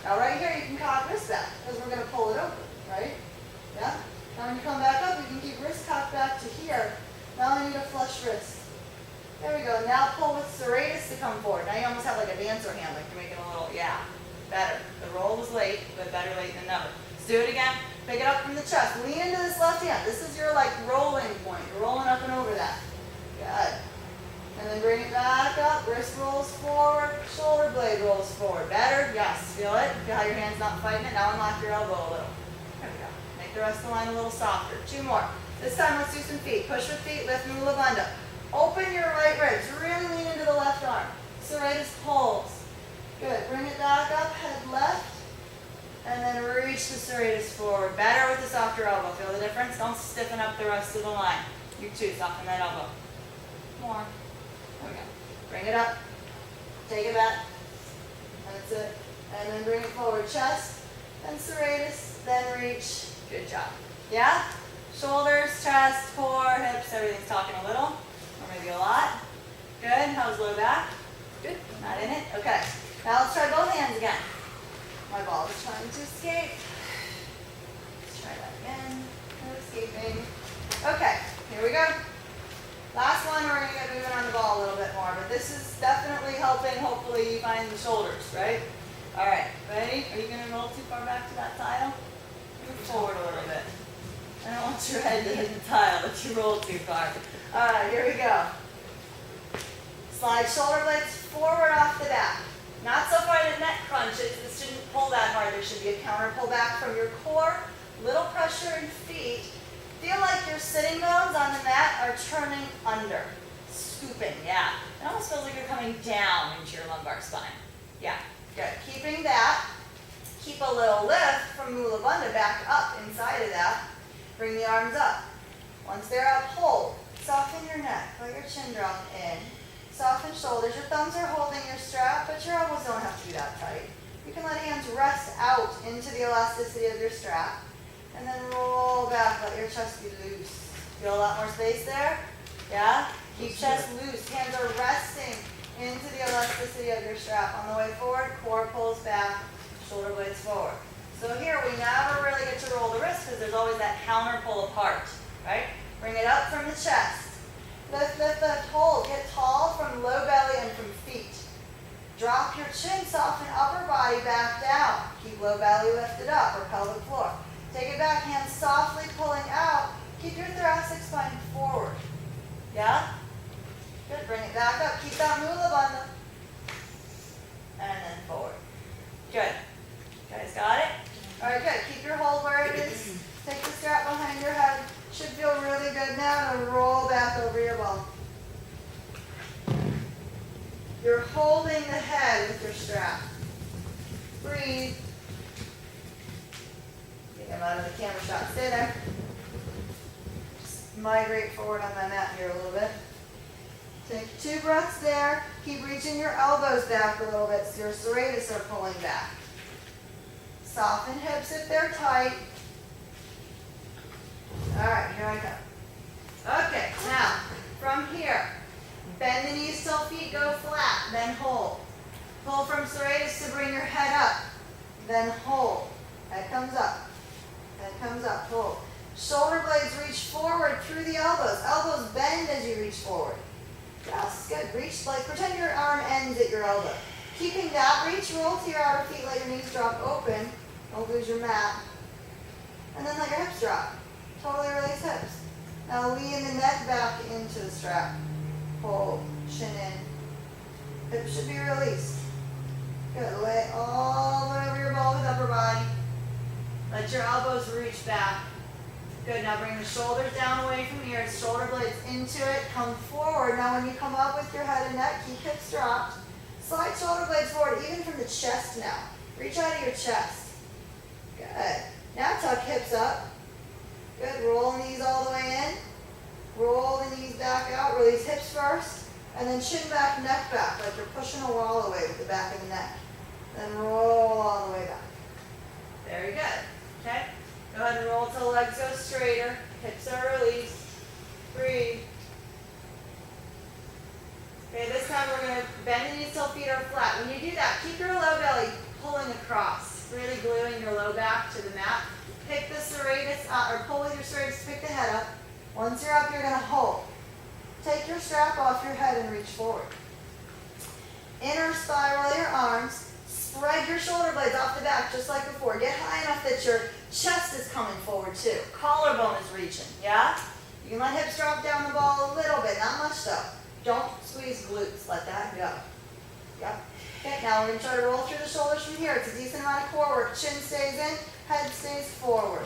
Now right here you can cock wrist back because we're going to pull it open, right? Yeah? Now when you come back up, you can keep wrist cocked back to here. Now I need a flush wrist. There we go. Now pull with serratus to come forward. Now you almost have like a dancer hand, like you're making a little, yeah, better. The roll was late, but better late than never. Let's do it again. Pick it up from the chest. Lean into this left hand. This is your like rolling point. You're rolling up and over that. Good. And then bring it back up. Wrist rolls forward. Shoulder blade rolls forward. Better? Yes. Feel it? Feel how your hand's not fighting it? Now unlock your elbow a little. There we go. Make the rest of the line a little softer. 2 more. This time let's do some feet. Push with feet. Lift mula bandha. Open your right ribs. Really lean into the left arm. Serratus pulls. Good. Bring it back up. Head left. And then reach the serratus forward. Better with the softer elbow. Feel the difference? Don't stiffen up the rest of the line. You too, soften that elbow. More. There we go. Bring it up. Take it back. That's it. And then bring it forward. Chest, then serratus, then reach. Good job. Yeah? Shoulders, chest, core, hips, everything's talking a little. Or maybe a lot. Good. How's low back? Good. Not in it? Okay. Now let's try both hands again. My ball is trying to escape. Let's try that again. No escaping. Okay, here we go. Last one, we're going to get moving on the ball a little bit more, but this is definitely helping, hopefully, you find the shoulders, right? All right, ready? Are you going to roll too far back to that tile? Move forward a little bit. I don't want your head to hit the tile, but you roll too far. All right, here we go. Slide shoulder blades forward off the back. Not so far that neck crunches. This shouldn't pull that hard. There should be a counter pull back from your core. Little pressure in feet. Feel like your sitting bones on the mat are turning under. Scooping, yeah. It almost feels like you're coming down into your lumbar spine. Yeah, good. Keeping that. Keep a little lift from Mula Bandha back up inside of that. Bring the arms up. Once they're up, hold. Soften your neck. Let your chin drop in. Soften shoulders. Your thumbs are holding your strap, but your elbows don't have to be that tight. You can let hands rest out into the elasticity of your strap. And then roll back. Let your chest be loose. Feel a lot more space there? Yeah? Keep chest loose. Hands are resting into the elasticity of your strap. On the way forward, core pulls back, shoulder blades forward. So here, we never really get to roll the wrist because there's always that counter pull apart, right? Bring it up from the chest. Lift, lift, lift, hold. Get tall from low belly and from feet. Drop your chin, soften upper body back down. Keep low belly lifted up or pelvic floor. Take it back, hands softly pulling out. Keep your thoracic spine forward. Yeah? Good, bring it back up. Keep that Mula Bandha. And then forward. Good. You guys got it? All right, good. Keep your hold where it is. Take the strap behind your head. Should feel really good now to roll back over your ball. You're holding the head with your strap. Breathe. Get them out of the camera shot. Stay there. Just migrate forward on my mat here a little bit. Take 2 breaths there. Keep reaching your elbows back a little bit so your serratus are pulling back. Soften hips if they're tight. All right, here I go. Okay, now, from here, bend the knees till feet go flat, then hold. Pull from serratus to bring your head up, then hold. Head comes up, head comes up, hold. Shoulder blades reach forward through the elbows. Elbows bend as you reach forward. Yes, good. Reach, like pretend your arm ends at your elbow. Keeping that reach, roll to your outer feet, let your knees drop open. Don't lose your mat. And then let your hips drop. Totally release hips. Now lean the neck back into the strap. Hold, chin in. Hips should be released. Good. Lay all the way over your ball with upper body. Let your elbows reach back. Good. Now bring the shoulders down away from here. Shoulder blades into it. Come forward. Now when you come up with your head and neck, keep hips dropped. Slide shoulder blades forward, even from the chest now. Reach out of your chest. Good. Now tuck hips up. Good. Roll knees all the way in. Roll the knees back out. Release hips first. And then chin back, neck back, like you're pushing a wall away with the back of the neck. Then roll all the way back. Very good. Okay? Go ahead and roll till legs go straighter. Hips are released. Breathe. Okay, this time we're going to bend the knees till feet are flat. When you do that, keep your low belly pulling across, really gluing your low back to the mat. Pick the serratus, or pull with your serratus to pick the head up. Once you're up, you're going to hold. Take your strap off your head and reach forward. Inner spiral your arms. Spread your shoulder blades off the back just like before. Get high enough that your chest is coming forward too. Collarbone is reaching, yeah? You can let hips drop down the ball a little bit, not much though. Don't squeeze glutes, let that go. Yep. Okay, now we're going to try to roll through the shoulders from here. It's a decent amount of core work. Chin stays in, head stays forward.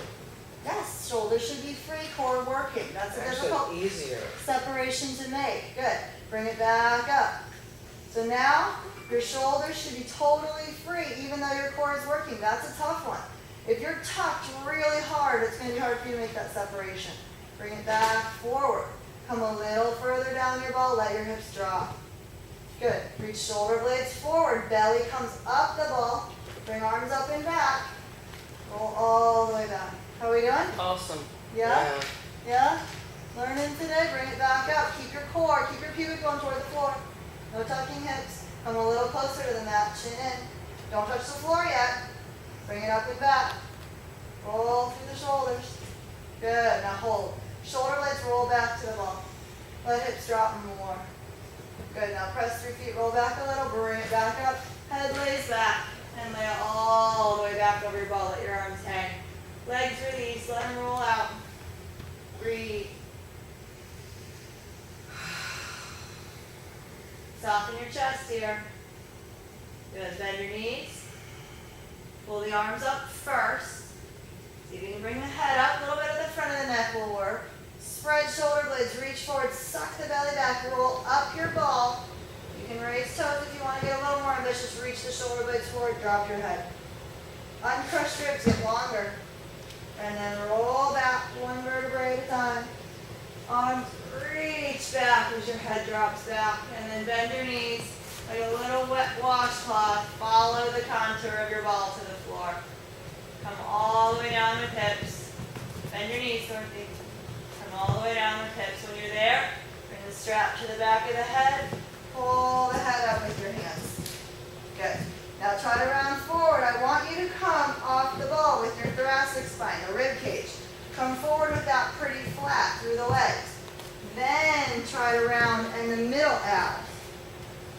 Yes, shoulders should be free, core working. That's a difficult easier. separation to make. Good. Bring it back up. So now, Your shoulders should be totally free, even though your core is working. That's a tough one. If you're tucked really hard, it's going to be hard for you to make that separation. Bring it back forward. Come a little further down your ball. Let your hips drop. Good. Reach shoulder blades forward. Belly comes up the ball. Bring arms up and back. Roll all the way back. How are we doing? Awesome. Yeah? Yeah? Learning today. Bring it back up. Keep your core. Keep your pubic bone toward the floor. No tucking hips. Come a little closer to the mat. Chin in. Don't touch the floor yet. Bring it up and back. Roll through the shoulders. Good. Now hold. Shoulder blades roll back to the ball. Let hips drop more. Good. Now press through feet. Roll back a little. Bring it back up. Head lays back. And lay it all the way back over your ball. Let your arms hang. Legs release. Let them roll out. Breathe. Soften your chest here. Good. Bend your knees. Pull the arms up first. See if you can bring the head up. A little bit of the front of the neck will work. Spread shoulder blades. Reach forward. Suck the belly back. Roll up your ball. You can raise toes if you want to get a little more ambitious. Reach the shoulder blades forward. Drop your head. Uncrushed ribs get longer. And then roll back one vertebrae at a time. Arms reach back as your head drops back. And then bend your knees like a little wet washcloth. Follow the contour of your ball to the floor. Come all the way down with hips. Bend your knees, Dorothy. Come all the way down with hips. When you're there, bring the strap to the back of the head. Pull the head up with your hands. Good. Now try to round forward. I want you to come off the ball with your thoracic spine, the rib cage. Come forward with that pretty flat through the legs. Then try to round in the middle abs.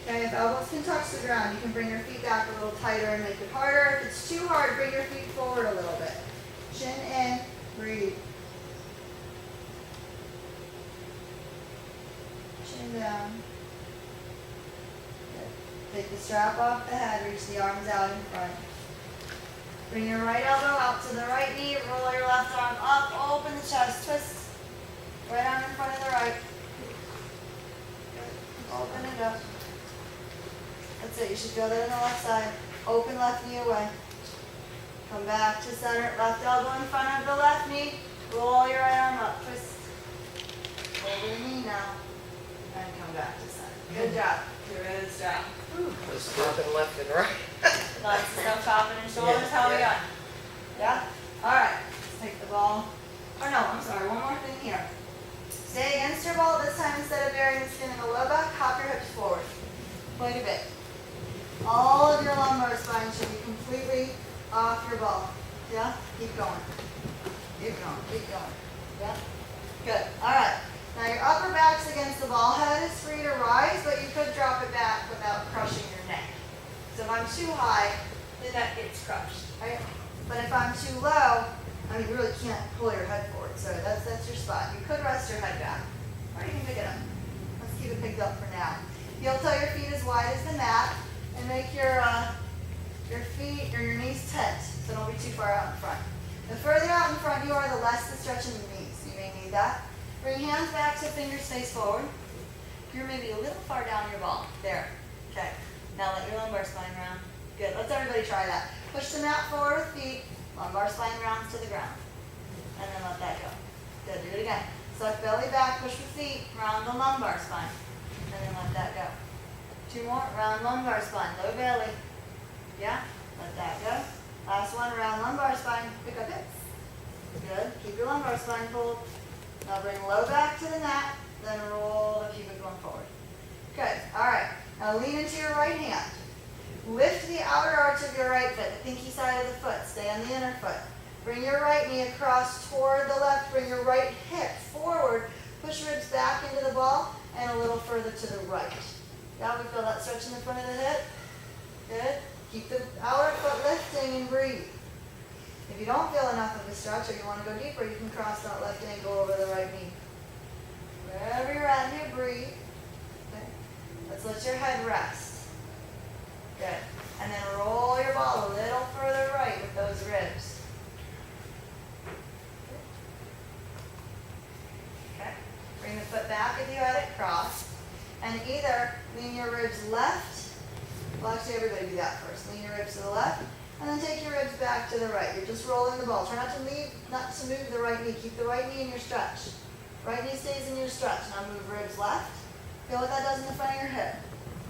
Okay, if elbows can touch the ground, you can bring your feet back a little tighter and make it harder. If it's too hard, bring your feet forward a little bit. Chin in, breathe. Chin down. Good. Take the strap off the head, reach the arms out in front. Bring your right elbow out to the right knee, roll your left arm up, open the chest, twist. Right arm in front of the right. Good. Open it up. That's it, you should feel that on the left side. Open left knee away. Come back to center, left elbow in front of the left knee. Roll your right arm up, twist. Over your knee now. And come back to center. Good job. Get rid of the strap. Just dropping left and right. Lots of stuff chopping and shoulders. How are we going? Yeah? Alright. Let's take the ball. Oh no, I'm sorry. One more thing here. Stay against your ball. This time, instead of burying the skin in the low back, hop your hips forward. Quite a bit. All of your lumbar spine should be completely off your ball. Yeah? Keep going. Keep going. Keep going. Yeah? Good. Alright. Now your upper back's against the ball. Head is free to rise, but you could drop it back without crushing your neck. So if I'm too high, the neck gets crushed, right? But if I'm too low, you really can't pull your head forward. So that's your spot. You could rest your head back, or you can pick it up. Let's keep it picked up for now. Heel toe your feet as wide as the mat, and make your feet or your knees tent, so don't be too far out in front. The further out in front you are, the less the stretch in the knees. You may need that. Bring hands back so fingers face forward. You're maybe a little far down your ball. There. Okay. Now let your lumbar spine round. Good. Let's everybody try that. Push the mat forward with feet. Lumbar spine rounds to the ground. And then let that go. Good. Do it again. Suck belly back. Push with feet. Round the lumbar spine. And then let that go. Two more. Round lumbar spine. Low belly. Yeah? Let that go. Last one. Round lumbar spine. Pick up hips. Good. Keep your lumbar spine pulled. Now bring low back to the mat, then roll the pubic bone forward. Good. All right. Now lean into your right hand. Lift the outer arch of your right foot, the pinky side of the foot. Stay on the inner foot. Bring your right knee across toward the left. Bring your right hip forward. Push ribs back into the ball and a little further to the right. Yeah, we feel that stretch in the front of the hip. Good. Keep the outer foot lifting and breathe. If you don't feel enough of a stretch or you want to go deeper, you can cross that left ankle over the right knee. Wherever you're at here, breathe. Okay. Let's let your head rest. Good. And then roll your ball a little further right with those ribs. Okay. Bring the foot back if you had it crossed. And either lean your ribs left Well, actually, everybody do that first. Lean your ribs to the left, and then take your ribs back to the right. You're just rolling the ball. Try not to move the right knee. Keep the right knee in your stretch. Right knee stays in your stretch. Now move ribs left. Feel what that does in the front of your hip.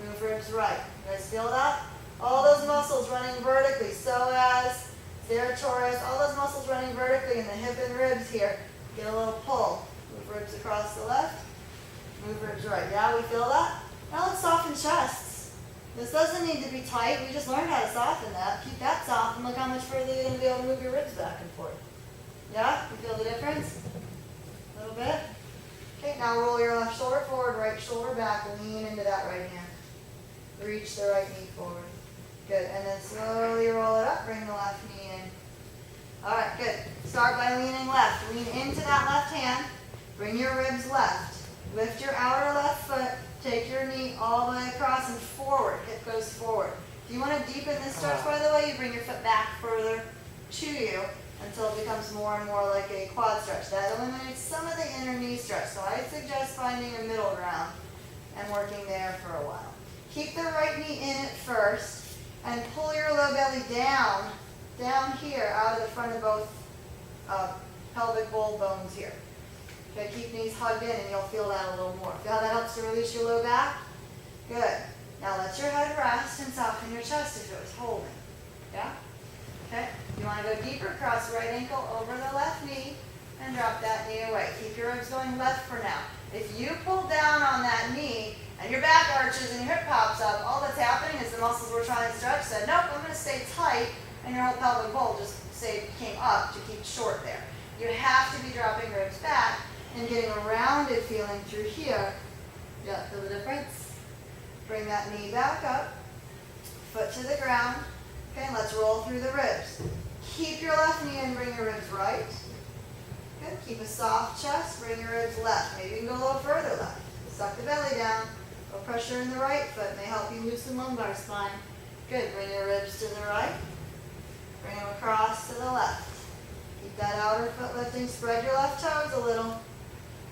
Move ribs right. You guys feel that? All those muscles running vertically. Psoas, serratorius, all those muscles running vertically in the hip and ribs here. Get a little pull. Move ribs across the left. Move ribs right. Yeah, we feel that? Now let's soften chests. This doesn't need to be tight. We just learned how to soften that. Keep that soft and look how much further you're going to be able to move your ribs back and forth. Yeah? You feel the difference? A little bit? Okay, now roll your left shoulder forward, right shoulder back. Lean into that right hand. Reach the right knee forward. Good. And then slowly roll it up. Bring the left knee in. All right, good. Start by leaning left. Lean into that left hand. Bring your ribs left. Lift your outer left foot. Take your knee all the way across and forward. Hip goes forward. If you want to deepen this stretch, by the way, you bring your foot back further to you until it becomes more and more like a quad stretch. That eliminates some of the inner knee stretch. So I suggest finding a middle ground and working there for a while. Keep the right knee in at first and pull your low belly down here out of the front of both pelvic bowl bones here. Okay, keep knees hugged in and you'll feel that a little more. Feel how that helps to release your low back? Good. Now let your head rest and soften your chest if it was holding. Yeah? Okay. You want to go deeper, cross the right ankle over the left knee and drop that knee away. Keep your ribs going left for now. If you pull down on that knee and your back arches and your hip pops up, all that's happening is the muscles we're trying to stretch said, nope, I'm going to stay tight, and your whole pelvic bowl just came up to keep short there. You have to be dropping ribs back and getting a rounded feeling through here. Yeah, feel the difference? Bring that knee back up, foot to the ground. Okay, and let's roll through the ribs. Keep your left knee and bring your ribs right. Good, keep a soft chest, bring your ribs left. Maybe you can go a little further left. Suck the belly down. A little pressure in the right foot may help you loosen lumbar spine. Good, bring your ribs to the right. Bring them across to the left. Keep that outer foot lifting. Spread your left toes a little.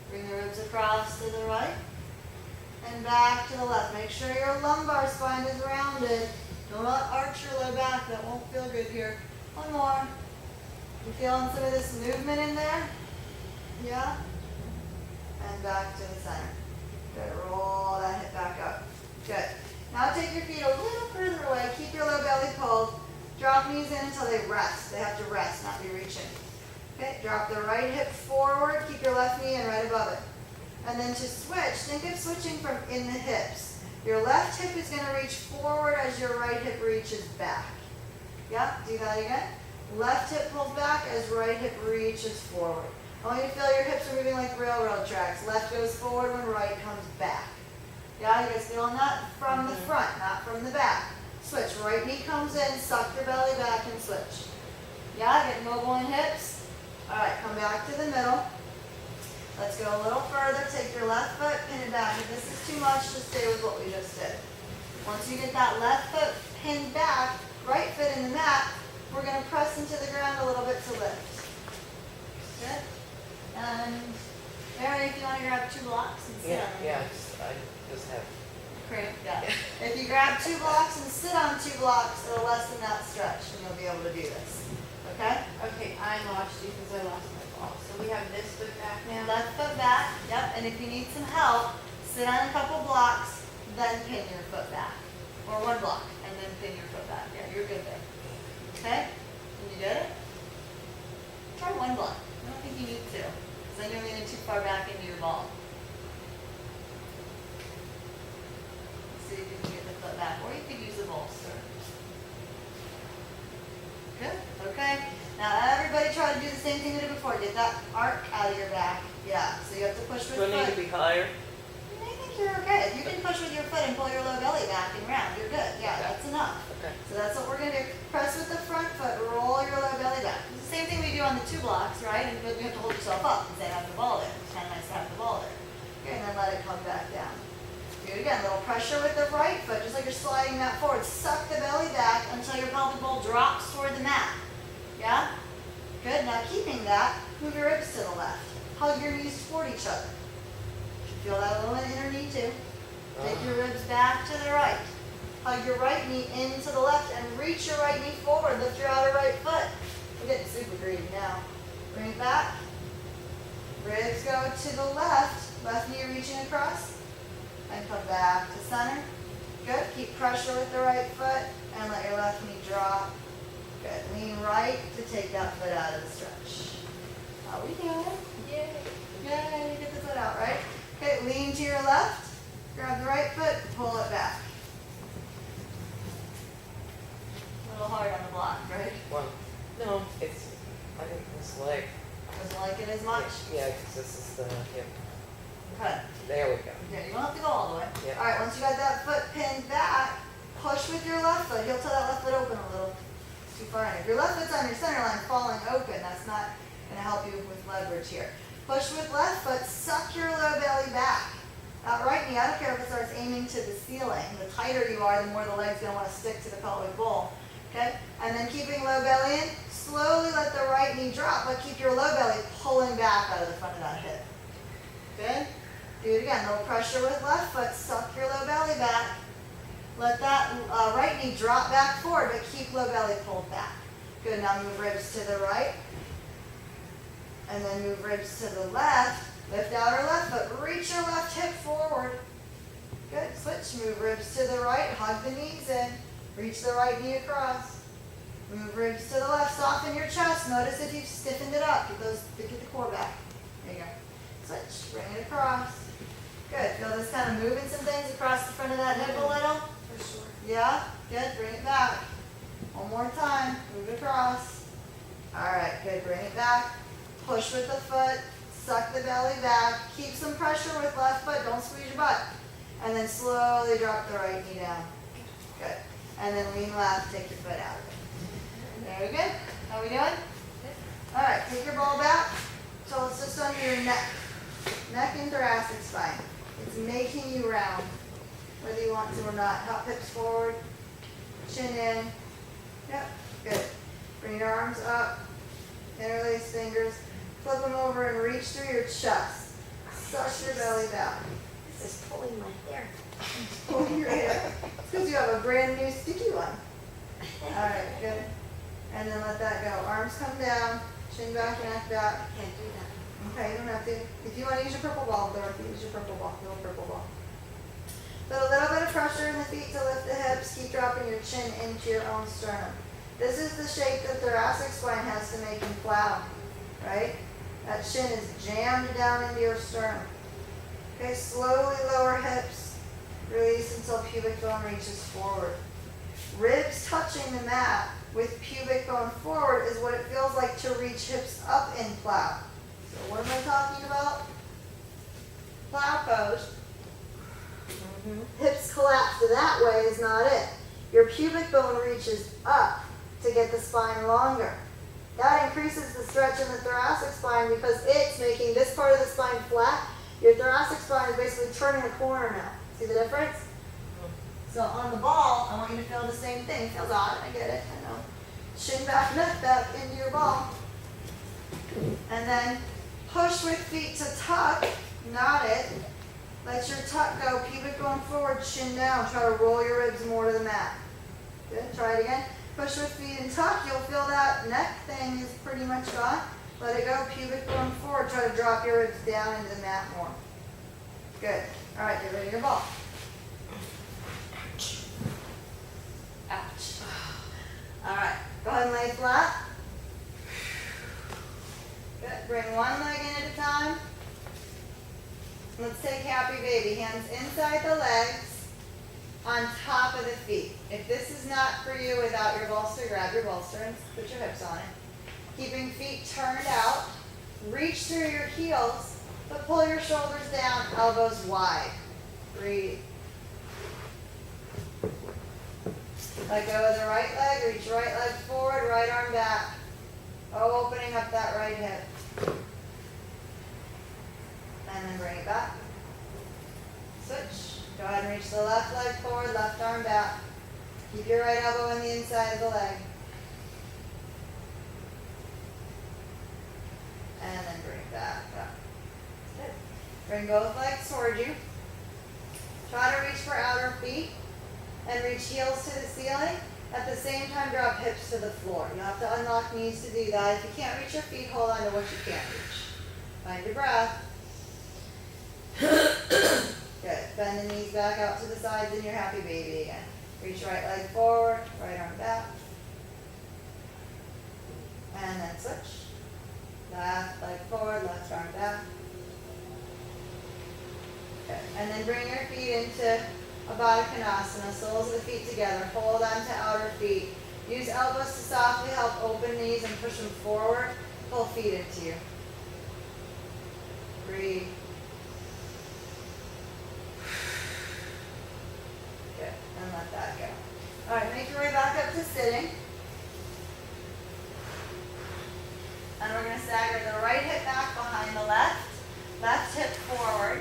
Bring your ribs across to the right and back to the left. Make sure your lumbar spine is rounded. Don't arch your low back. That won't feel good here. One more. You feeling some of this movement in there? Yeah? And back to the center. Good. Roll that hip back up. Good. Now take your feet a little further away. Keep your low belly pulled. Drop knees in until they rest. They have to rest, not be reaching. Okay, drop the right hip forward, keep your left knee in right above it. And then to switch, think of switching from in the hips. Your left hip is going to reach forward as your right hip reaches back. Yep, do that again. Left hip pulls back as right hip reaches forward. I want you to feel your hips are moving like railroad tracks. Left goes forward when right comes back. Yeah, you guys feeling that? From the front, not from the back. Switch, right knee comes in, suck your belly back and switch. Yeah, get mobile in hips. All right, come back to the middle. Let's go a little further. Take your left foot, pin it back. If this is too much, just stay with what we just did. Once you get that left foot pinned back, right foot in the mat, we're going to press into the ground a little bit to lift. Good. And Mary, if you want to grab 2 blocks and sit on them. Yeah, I just have. Cramp, yeah. If you grab 2 blocks and sit on 2 blocks, it'll lessen that stretch, and you'll be able to do this. Okay? Okay, I lost you because I lost my ball. So we have this foot back now. Left foot back, yep, and if you need some help, sit on a couple blocks, then pin your foot back. Or 1 block, and then pin your foot back. Yeah, you're good there. Okay? Can you get it? Try 1 block. I don't think you need 2, because then you're leaning too far back into your ball. See if you can get the foot back, or you could use a bolster. Good, okay. Now everybody try to do the same thing we did before. Get that arc out of your back. Yeah, so you have to push with Do I need to foot. be higher? I think you're okay. If you can push with your foot and pull your low belly back and round, you're good. Yeah, that's enough. Okay. So that's what we're going to do. Press with the front foot, roll your low belly back. It's the same thing we do on the 2 blocks, right? But you have to hold yourself up because they have the ball there. It's kind of nice to have the ball there. Okay, and then let it come back down. Do it again. Little pressure with the right foot, just like you're sliding that forward. Suck the belly back until your pelvic bowl drops toward the mat. Yeah? Good. Now keeping that, move your ribs to the left. Hug your knees toward each other. Feel that a little inner knee too. Take your ribs back to the right. Hug your right knee into the left and reach your right knee forward. Lift your outer right foot. We're getting super greedy now. Bring it back. Ribs go to the left. Left knee reaching across. And come back to center. Good. Keep pressure with the right foot and let your left knee drop. Good. Lean right to take that foot out of the stretch. How we doing? Yay. Yay, get the foot out, right? Okay, lean to your left. Grab the right foot, pull it back. A little hard on the block, right? One. No, it's, I think this leg. Doesn't like it as much. Yeah, because this is the hip. Okay. There we go. Yeah, you don't have to go all the way. Yeah. All right, once you got that foot pinned back, push with your left foot. Heel toe that left foot open a little. It's too far in. If your left foot's on your center line falling open, that's not going to help you with leverage here. Push with left foot, suck your low belly back. That right knee, I don't care if it starts aiming to the ceiling. The tighter you are, the more the leg's going to want to stick to the pelvic bowl. Okay? And then keeping low belly in, slowly let the right knee drop, but keep your low belly pulling back out of the front of that hip. Good? Do it again. Little pressure with left foot, suck your low belly back. Let that right knee drop back forward, but keep low belly pulled back. Good, now move ribs to the right. And then move ribs to the left. Lift outer left foot. Reach your left hip forward. Good. Switch. Move ribs to the right. Hug the knees in. Reach the right knee across. Move ribs to the left. Soften your chest. Notice if you've stiffened it up. Get the core back. There you go. Switch. Bring it across. Good. Feel this kind of moving some things across the front of that hip a little? For sure. Yeah? Good. Bring it back. One more time. Move it across. All right. Good. Bring it back. Push with the foot, suck the belly back, keep some pressure with left foot, don't squeeze your butt. And then slowly drop the right knee down. Good. And then lean left, take your foot out of it. Very good. How we doing? All right, take your ball back till it's just under your neck. Neck and thoracic spine. It's making you round, whether you want to or not. Hop hips forward, chin in. Yep, good. Bring your arms up, interlace fingers. Flip them over and reach through your chest. Suck your belly back. This is pulling my hair. Pull your hair. It's because you have a brand new sticky one. All right, good. And then let that go. Arms come down, chin back, neck back. Can't do that. Okay, you don't have to. If you want to use your purple ball, Dorothy, use your purple ball, little purple ball. Put a little bit of pressure in the feet to lift the hips. Keep dropping your chin into your own sternum. This is the shape the thoracic spine has to make in plow, right? That chin is jammed down into your sternum. Okay, slowly lower hips. Release until pubic bone reaches forward. Ribs touching the mat with pubic bone forward is what it feels like to reach hips up in plow. So what am I talking about? Plow pose. Hips collapse that way is not it. Your pubic bone reaches up to get the spine longer. That increases the stretch in the thoracic spine because it's making this part of the spine flat. Your thoracic spine is basically turning the corner now. See the difference? So on the ball, I want you to feel the same thing. It feels odd, I get it, I know. Shin back, neck back into your ball. And then push with feet to tuck, not it. Let your tuck go, pubic bone forward, chin down. Try to roll your ribs more to the mat. Good, try it again. Push with feet and tuck, you'll feel that neck thing is pretty much gone. Let it go, pubic bone forward. Try to drop your ribs down into the mat more. Good. All right, get rid of your ball. Ouch. All right, go ahead and lay flat. Good. Bring one leg in at a time. Let's take happy baby. Hands inside the legs, on top of the feet. If this is not for you without your bolster, grab your bolster and put your hips on it. Keeping feet turned out. Reach through your heels, but pull your shoulders down, elbows wide. Breathe. Let go of the right leg, reach right leg forward, right arm back. Oh, opening up that right hip. And then bring it back. Switch. Go ahead and reach the left leg forward, left arm back. Keep your right elbow on the inside of the leg. And then bring it back up. Good. Bring both legs toward you. Try to reach for outer feet. and reach heels to the ceiling. At the same time, drop hips to the floor. You have to unlock knees to do that. If you can't reach your feet, hold on to what you can't reach. Find your breath. Good. Bend the knees back out to the sides and your happy baby again. Reach right leg forward, right arm back. And then switch. Left leg forward, left arm back. Good. And then bring your feet into a Baddha Konasana, soles of the feet together. Hold on to outer feet. Use elbows to softly help open knees and push them forward. Pull feet into you. Breathe. Good. And let that go. All right, make your way back up to sitting. And we're going to stagger the right hip back behind the left. Left hip forward.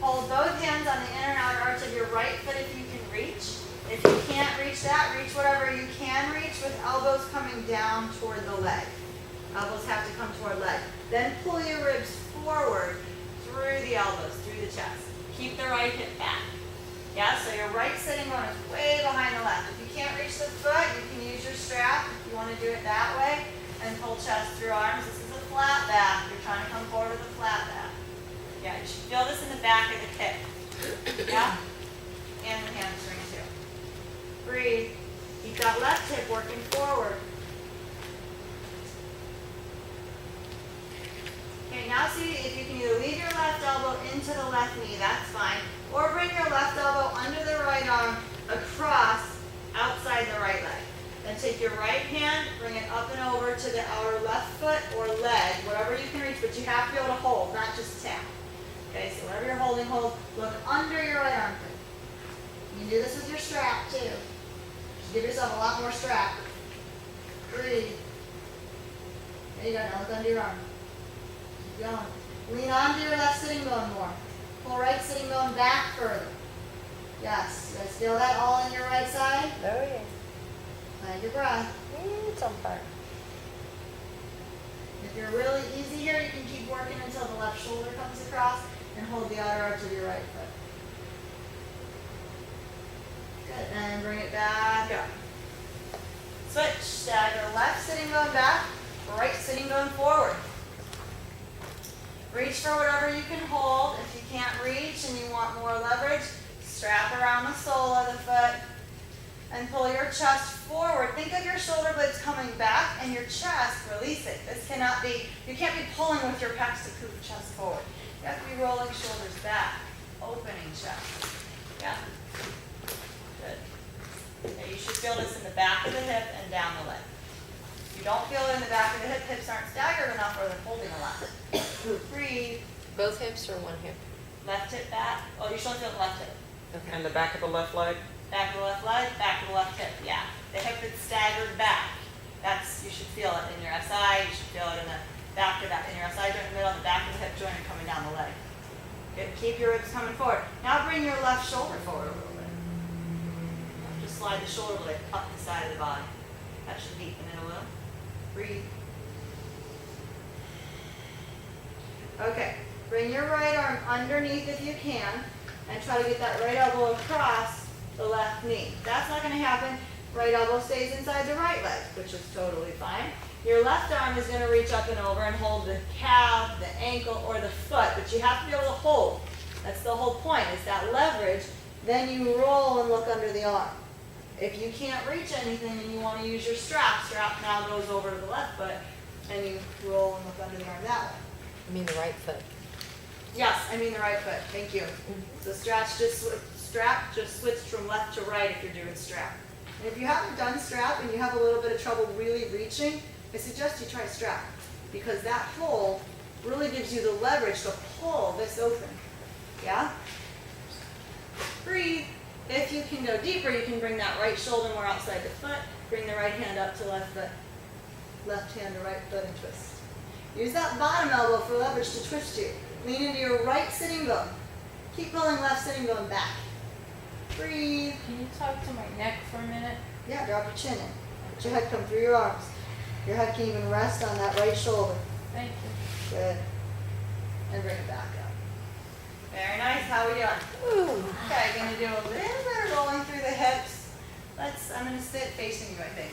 Hold both hands on the inner and outer arch of your right foot if you can reach. If you can't reach that, reach whatever you can reach with elbows coming down toward the leg. Elbows have to come toward leg. Then pull your ribs forward through the elbows, through the chest. Keep the right hip back. Yeah, so your right sitting bone is way behind the left. If you can't reach the foot, you can use your strap if you want to do it that way. And pull chest through arms. This is a flat back. You're trying to come forward with a flat back. Yeah, you should feel this in the back of the hip. Yeah? And the hamstring too. Breathe. Keep that left hip working forward. Okay, now see if you can either leave your left elbow into the left knee, that's fine. Or bring your left elbow under the right arm across outside the right leg. Then take your right hand, bring it up and over to the outer left foot or leg, whatever you can reach, but you have to be able to hold, not just tap. Okay, so whatever you're holding, hold. Look under your right armpit. You can do this with your strap too. Just give yourself a lot more strap. Breathe. There you go, now look under your arm. Keep going. Lean onto your left sitting bone more. Pull right sitting bone back further. Yes, you guys feel that all in your right side? Oh, yeah. Find your breath. It's on fire. If you're really easy here, you can keep working until the left shoulder comes across and hold the outer arch of your right foot. Good, and bring it back up. Switch, stagger left sitting bone back, right sitting bone forward. Reach for whatever you can hold. If you can't reach and you want more leverage, strap around the sole of the foot. And pull your chest forward. Think of your shoulder blades coming back and your chest, release it. This cannot be, you can't be pulling with your pecs to move chest forward. You have to be rolling shoulders back, opening chest. Yeah? Good. Okay, you should feel this in the back of the hip and down the leg. If you don't feel it in the back of the hip, hips aren't staggered enough or they're holding a lot. Breathe. Both hips or one hip? Left hip back. Oh, you should only feel the left hip. Okay. And the back of the left leg? Back of the left leg, back of the left hip, yeah. The hip that's staggered back. That's, you should feel it in your SI, you should feel it in the back of that, in your SI joint, in the middle, the back of the hip joint coming down the leg. Good, keep your ribs coming forward. Now bring your left shoulder forward a little bit. Just slide the shoulder blade up the side of the body. That should deepen it a little. Breathe. Okay, bring your right arm underneath if you can, and try to get that right elbow across the left knee. That's not going to happen. Right elbow stays inside the right leg, which is totally fine. Your left arm is going to reach up and over and hold the calf, the ankle, or the foot, but you have to be able to hold. That's the whole point, is that leverage. Then you roll and look under the arm. If you can't reach anything and you want to use your strap, strap now goes over to the left foot, and you roll and look under the arm that way. I mean the right foot. Yes, I mean the right foot. Thank you. So strap just switched from left to right if you're doing strap. And if you haven't done strap and you have a little bit of trouble really reaching, I suggest you try strap, because that pull really gives you the leverage to pull this open. Yeah? Breathe. If you can go deeper, you can bring that right shoulder more outside the foot. Bring the right hand up to left foot. Left hand to right foot and twist. Use that bottom elbow for leverage to twist you. Lean into your right sitting bone. Keep pulling left sitting bone back. Breathe. Can you talk to my neck for a minute? Yeah, drop your chin in. Let your head come through your arms. Your head can even rest on that right shoulder. Thank you. Good. And bring it back up. Very nice. How are we doing? Ooh. Okay, going to do a little bit of rolling through the I'm gonna sit facing you, I think.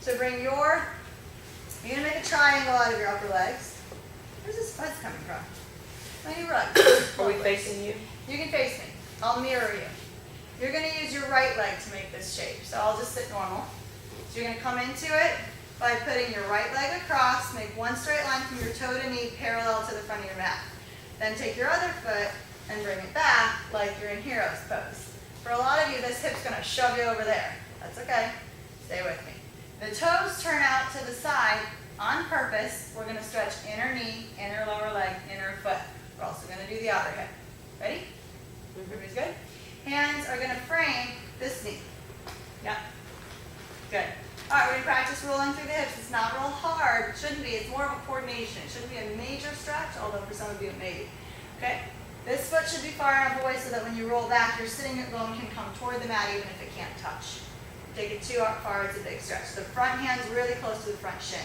So you're gonna make a triangle out of your upper legs. Where's this fuzz coming from? Let me run. Are we facing you? You can face me. I'll mirror you. You're gonna use your right leg to make this shape. So I'll just sit normal. So you're gonna come into it by putting your right leg across, make one straight line from your toe to knee parallel to the front of your mat. Then take your other foot and bring it back like you're in hero's pose. For a lot of you, this hip's gonna shove you over there. That's okay. Stay with me. The toes turn out to the side on purpose. We're gonna stretch inner knee, inner lower leg, inner foot. We're also gonna do the outer hip. Ready? Everybody's good? Hands are gonna frame this knee. Yeah. Good. All right, we're gonna practice rolling through the hips. It's not real hard. It shouldn't be. It's more of a coordination. It shouldn't be a major stretch, although for some of you it may be. Okay? This foot should be far enough away so that when you roll back, your sitting bone can come toward the mat even if it can't touch. Take it too far, it's a big stretch. The front hand's really close to the front shin.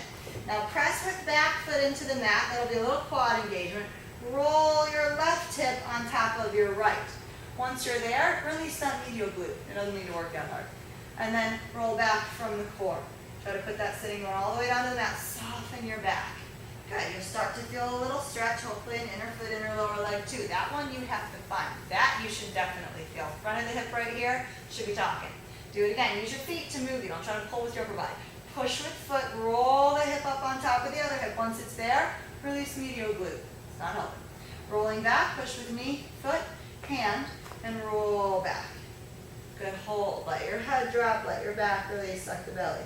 Now press with back foot into the mat. That'll be a little quad engagement. Roll your left hip on top of your right. Once you're there, release that medial glute. It doesn't need to work that hard. And then roll back from the core. Try to put that sitting bone all the way down to the mat. Soften your back. Good. You'll start to feel a little stretch, hopefully an inner foot, inner lower leg too. That one you have to find. That you should definitely feel. Front of the hip right here should be talking. Do it again. Use your feet to move you. Don't try to pull with your upper body. Push with foot. Roll the hip up on top of the other hip. Once it's there, release medial glute. It's not helping. Rolling back. Push with knee, foot, hand, and roll back. Good. Hold. Let your head drop. Let your back release. Suck the belly.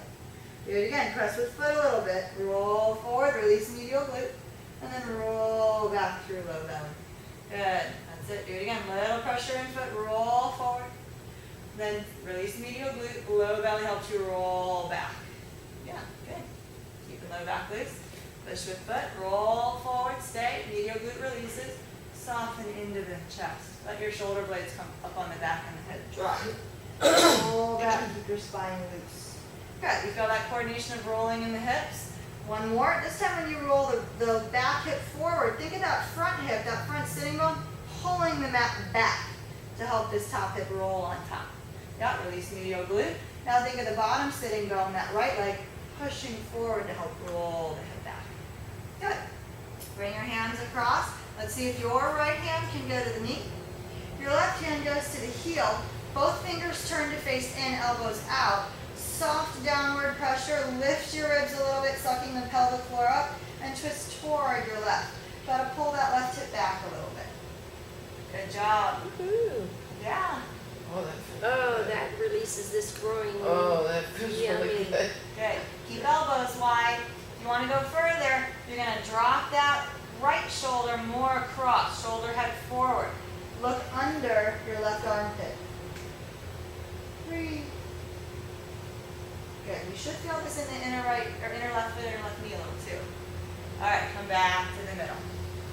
Do it again. Press with foot a little bit. Roll forward. Release medial glute. And then roll back through low belly. Good. That's it. Do it again. Little pressure in foot. Roll forward. Then release medial glute. Low belly helps you roll back. Yeah. Good. Keeping low back loose. Push with foot. Roll forward. Stay. Medial glute releases. Soften into the chest. Let your shoulder blades come up on the back and the head drop. Roll back and keep your spine loose. Good. You feel that coordination of rolling in the hips? One more. This time when you roll the back hip forward, think of that front hip, that front sitting bone, pulling the mat back to help this top hip roll on top. Yeah, release medial glute. Now think of the bottom sitting bone, that right leg, pushing forward to help roll the hip back. Good. Bring your hands across. Let's see if your right hand can go to the knee. Your left hand goes to the heel. Both fingers turn to face in, elbows out. Soft downward pressure. Lift your ribs a little bit, sucking the pelvic floor up, and twist toward your left. Try to pull that left hip back a little bit. Good job. Woohoo. Yeah. Oh, that feels Oh, good. that releases this growing. Oh, that feels Yeah, I really mean- good. Good. Keep elbows wide. If you want to go further, you're going to drop that right shoulder more across. Shoulder head forward. Look under your left armpit. Breathe. Good. You should feel this in the inner right or inner left foot, inner left knee a little too. All right, come back to the middle.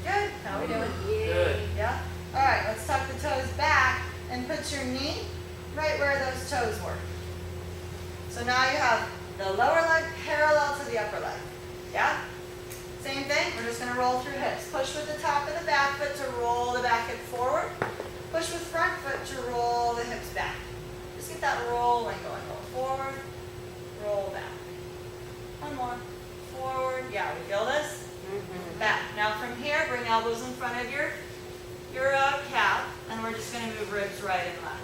Good. How are we doing? Yay. Good. Yeah? All right, let's tuck the toes back and put your knee right where those toes were. So now you have the lower leg parallel to the upper leg. Yeah? Same thing, we're just gonna roll through hips. Push with the top of the back foot to roll the back hip forward. Push with front foot to roll the hips back. Just get that rolling going. Roll forward, roll back. One more. Forward. Yeah, we feel this? Back. Now from here, bring elbows in front of your calf, and we're just going to move ribs right and left.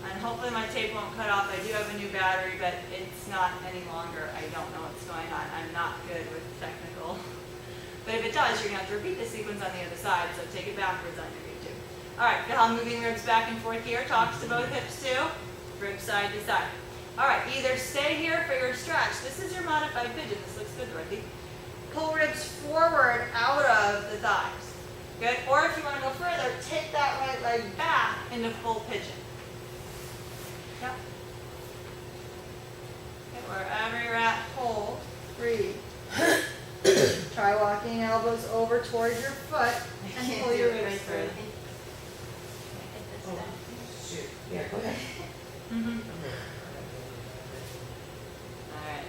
And hopefully my tape won't cut off. I do have a new battery, but it's not any longer. I don't know what's going on. I'm not good with technical. But if it does, you're going to have to repeat the sequence on the other side, so take it backwards on your feet too. All right, good. I'm moving ribs back and forth here. Talks to both hips too. Ribs side to side. All right, either stay here for your stretch. This is your modified pigeon. This looks good, Dorothy. Pull ribs forward out of the thighs. Good. Or if you want to go further, take that right leg back into full pigeon. Yep. Okay, wherever you're at, hold. Breathe. Try walking elbows over towards your foot and pull your ribs through. Oh, shoot. Yeah, go ahead. Mm-hmm. All right.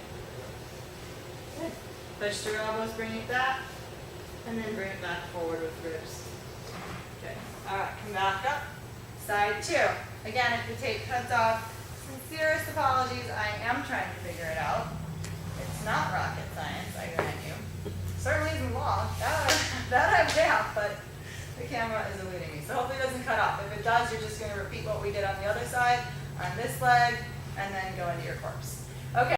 Good. Push through elbows, bring it back, and then bring it back forward with ribs. Good. All right, come back up. Side two. Again, if the tape cuts off, Sincerest apologies, I am trying to figure it out. It's not rocket science, I grant you. Certainly isn't law, that I've got, but the camera is eluding me. So hopefully it doesn't cut off. If it does, you're just gonna repeat what we did on the other side, on this leg, and then go into your corpse.